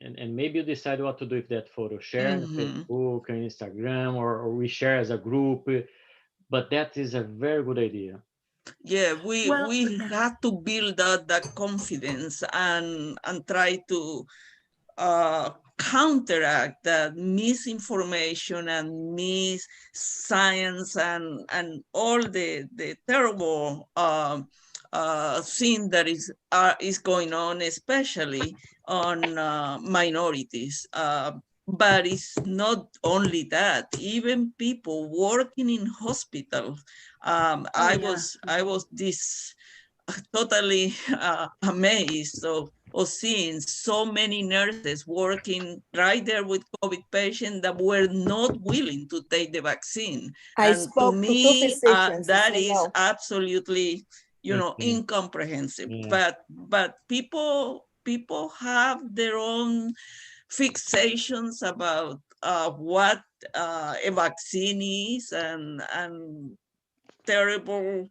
and maybe you decide what to do with that photo. Share on Facebook and Instagram, or we share as a group. But that is a very good idea. Yeah, we have to build up that confidence and try to counteract that misinformation and mis-science and all the terrible thing that is going on, especially on minorities. But it's not only that. Even people working in hospitals. I was totally amazed of seeing so many nurses working right there with COVID patients that were not willing to take the vaccine. I and spoke to to 2 me, physicians, that as you is know. absolutely, incomprehensible. But people have their own fixations about what a vaccine is and terrible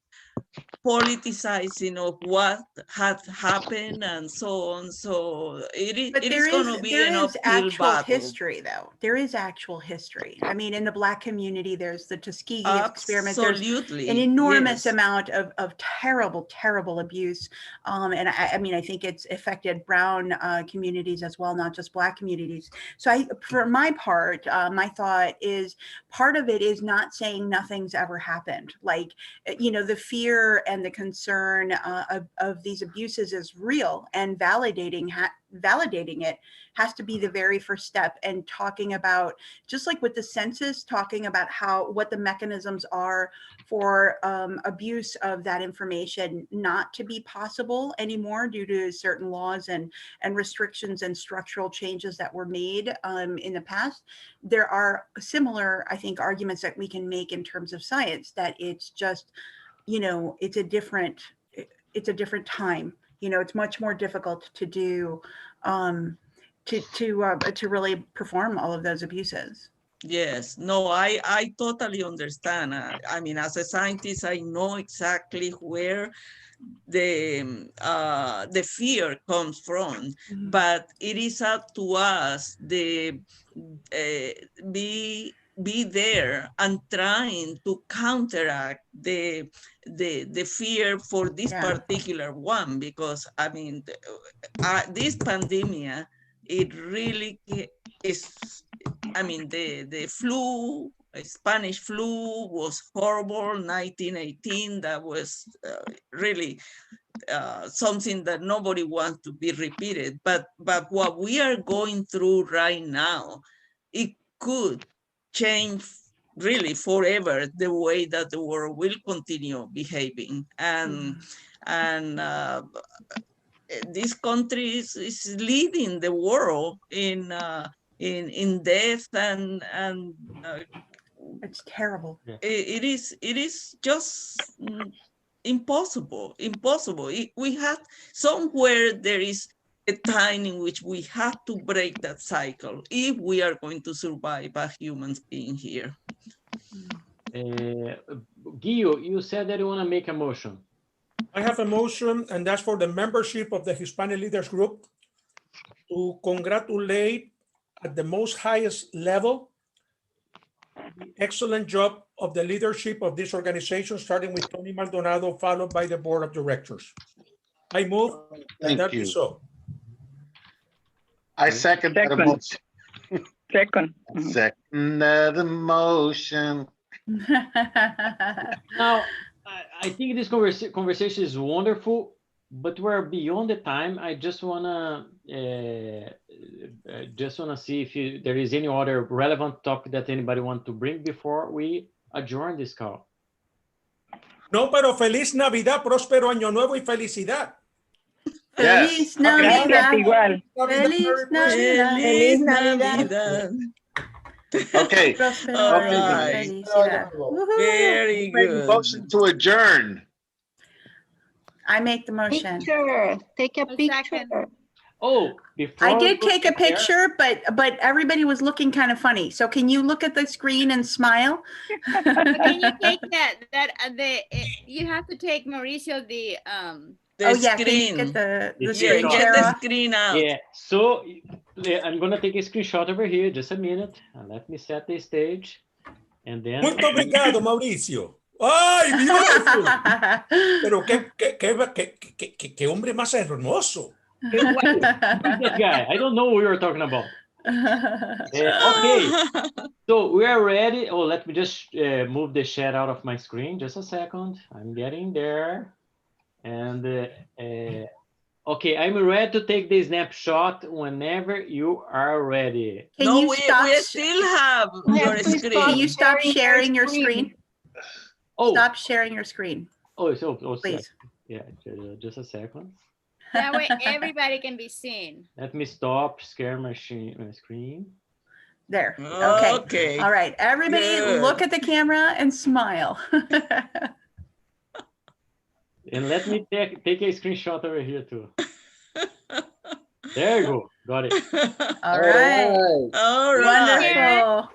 politicizing of what had happened and so on. So it is going to be an uphill battle. History, though. There is actual history. I mean, in the Black community, there's the Tuskegee experiment. There's an enormous amount of terrible, terrible abuse. And I mean, I think it's affected brown communities as well, not just Black communities. So for my part, my thought is part of it is not saying nothing's ever happened. Like, you know, the fear fear and the concern of these abuses is real, and validating it has to be the very first step. And talking about, just like with the census, talking about what the mechanisms are for abuse of that information not to be possible anymore due to certain laws and restrictions and structural changes that were made in the past. There are similar, I think, arguments that we can make in terms of science, that it's just, it's a different time. It's much more difficult to do, to really perform all of those abuses. Yes, no, I totally understand. I mean, as a scientist, I know exactly where the fear comes from, but it is up to us be there and trying to counteract the fear for this particular one, because I mean, this pandemic, it really is. I mean, the flu, Spanish flu was horrible, 1918, that was really something that nobody wants to be repeated. But what we are going through right now, it could change really forever the way that the world will continue behaving. And this country is leading the world in death and it's terrible. It is just impossible. We have somewhere, there is a time in which we have to break that cycle if we are going to survive as humans being here. Guido, you said that you want to make a motion. I have a motion, and that's for the membership of the Hispanic Leaders Group to congratulate at the most highest level the excellent job of the leadership of this organization, starting with Tony Maldonado, followed by the board of directors. I move that be so. I second the motion. Second. Second the motion. Now, I think this conversation is wonderful, but we're beyond the time. I just wanna see if there is any other relevant topic that anybody want to bring before we adjourn this call. No, pero feliz Navidad, próspero año nuevo y felicidad. Feliz Navidad. Igual. Feliz Navidad. Feliz Navidad. Okay. Right. Very good. Motion to adjourn. I make the motion. Picture. Take a picture. Oh, before I did take a picture, but everybody was looking kind of funny. So can you look at the screen and smile? Can you take you have to take Mauricio the screen. Can you get the screen share the off? screen out. Yeah, so I'm gonna take a screenshot over here, just a minute. Let me set the stage. And then... Muito obrigado, Mauricio. ¡Ay, beautiful! Pero qué hombre más hermoso. That guy, I don't know what we were talking about. Okay, so we are ready. Oh, let me just move the chat out of my screen. Just a second. I'm getting there. And okay, I'm ready to take the snapshot whenever you are ready. No, we still have your screen. Can you stop sharing your screen? Oh, stop sharing your screen. Oh, please. Yeah, just a second. That way everybody can be seen. Let me stop share my screen. There. Okay. Okay. All right. Everybody look at the camera and smile. And let me take a screenshot over here too. There you go. Got it. All right. All right. Wonderful.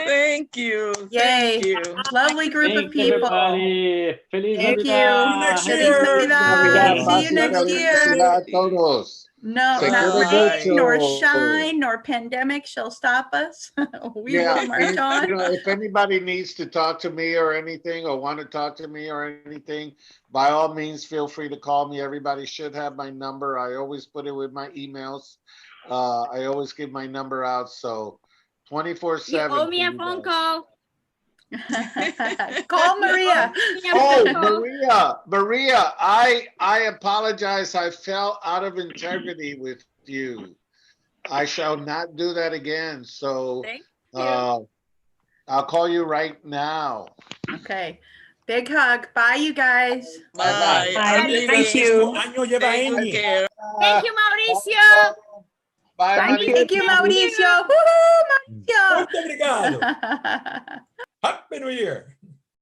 Thank you. Yay. Thank you. Lovely group of people. Everybody. Feliz Thank Navidad. you. Feliz Navidad. See you next year. No, not rain, nor shine, nor pandemic shall stop us. We will march on. You know, if anybody needs to talk to me or anything, or want to talk to me or anything, by all means, feel free to call me. Everybody should have my number. I always put it with my emails. I always give my number out. So 24/7. You owe me a phone call. Call Maria. Oh, Maria, I apologize. I fell out of integrity with you. I shall not do that again. So Thank you. I'll call you right now. Okay. Big hug. Bye, you guys. Bye. I'm leaving. Thank you. Año lleva Take Amy. care. Thank you, Mauricio. Bye, Thank you, Maria. Mauricio. Woohoo, Mauricio. Muito obrigado. Happy New Year.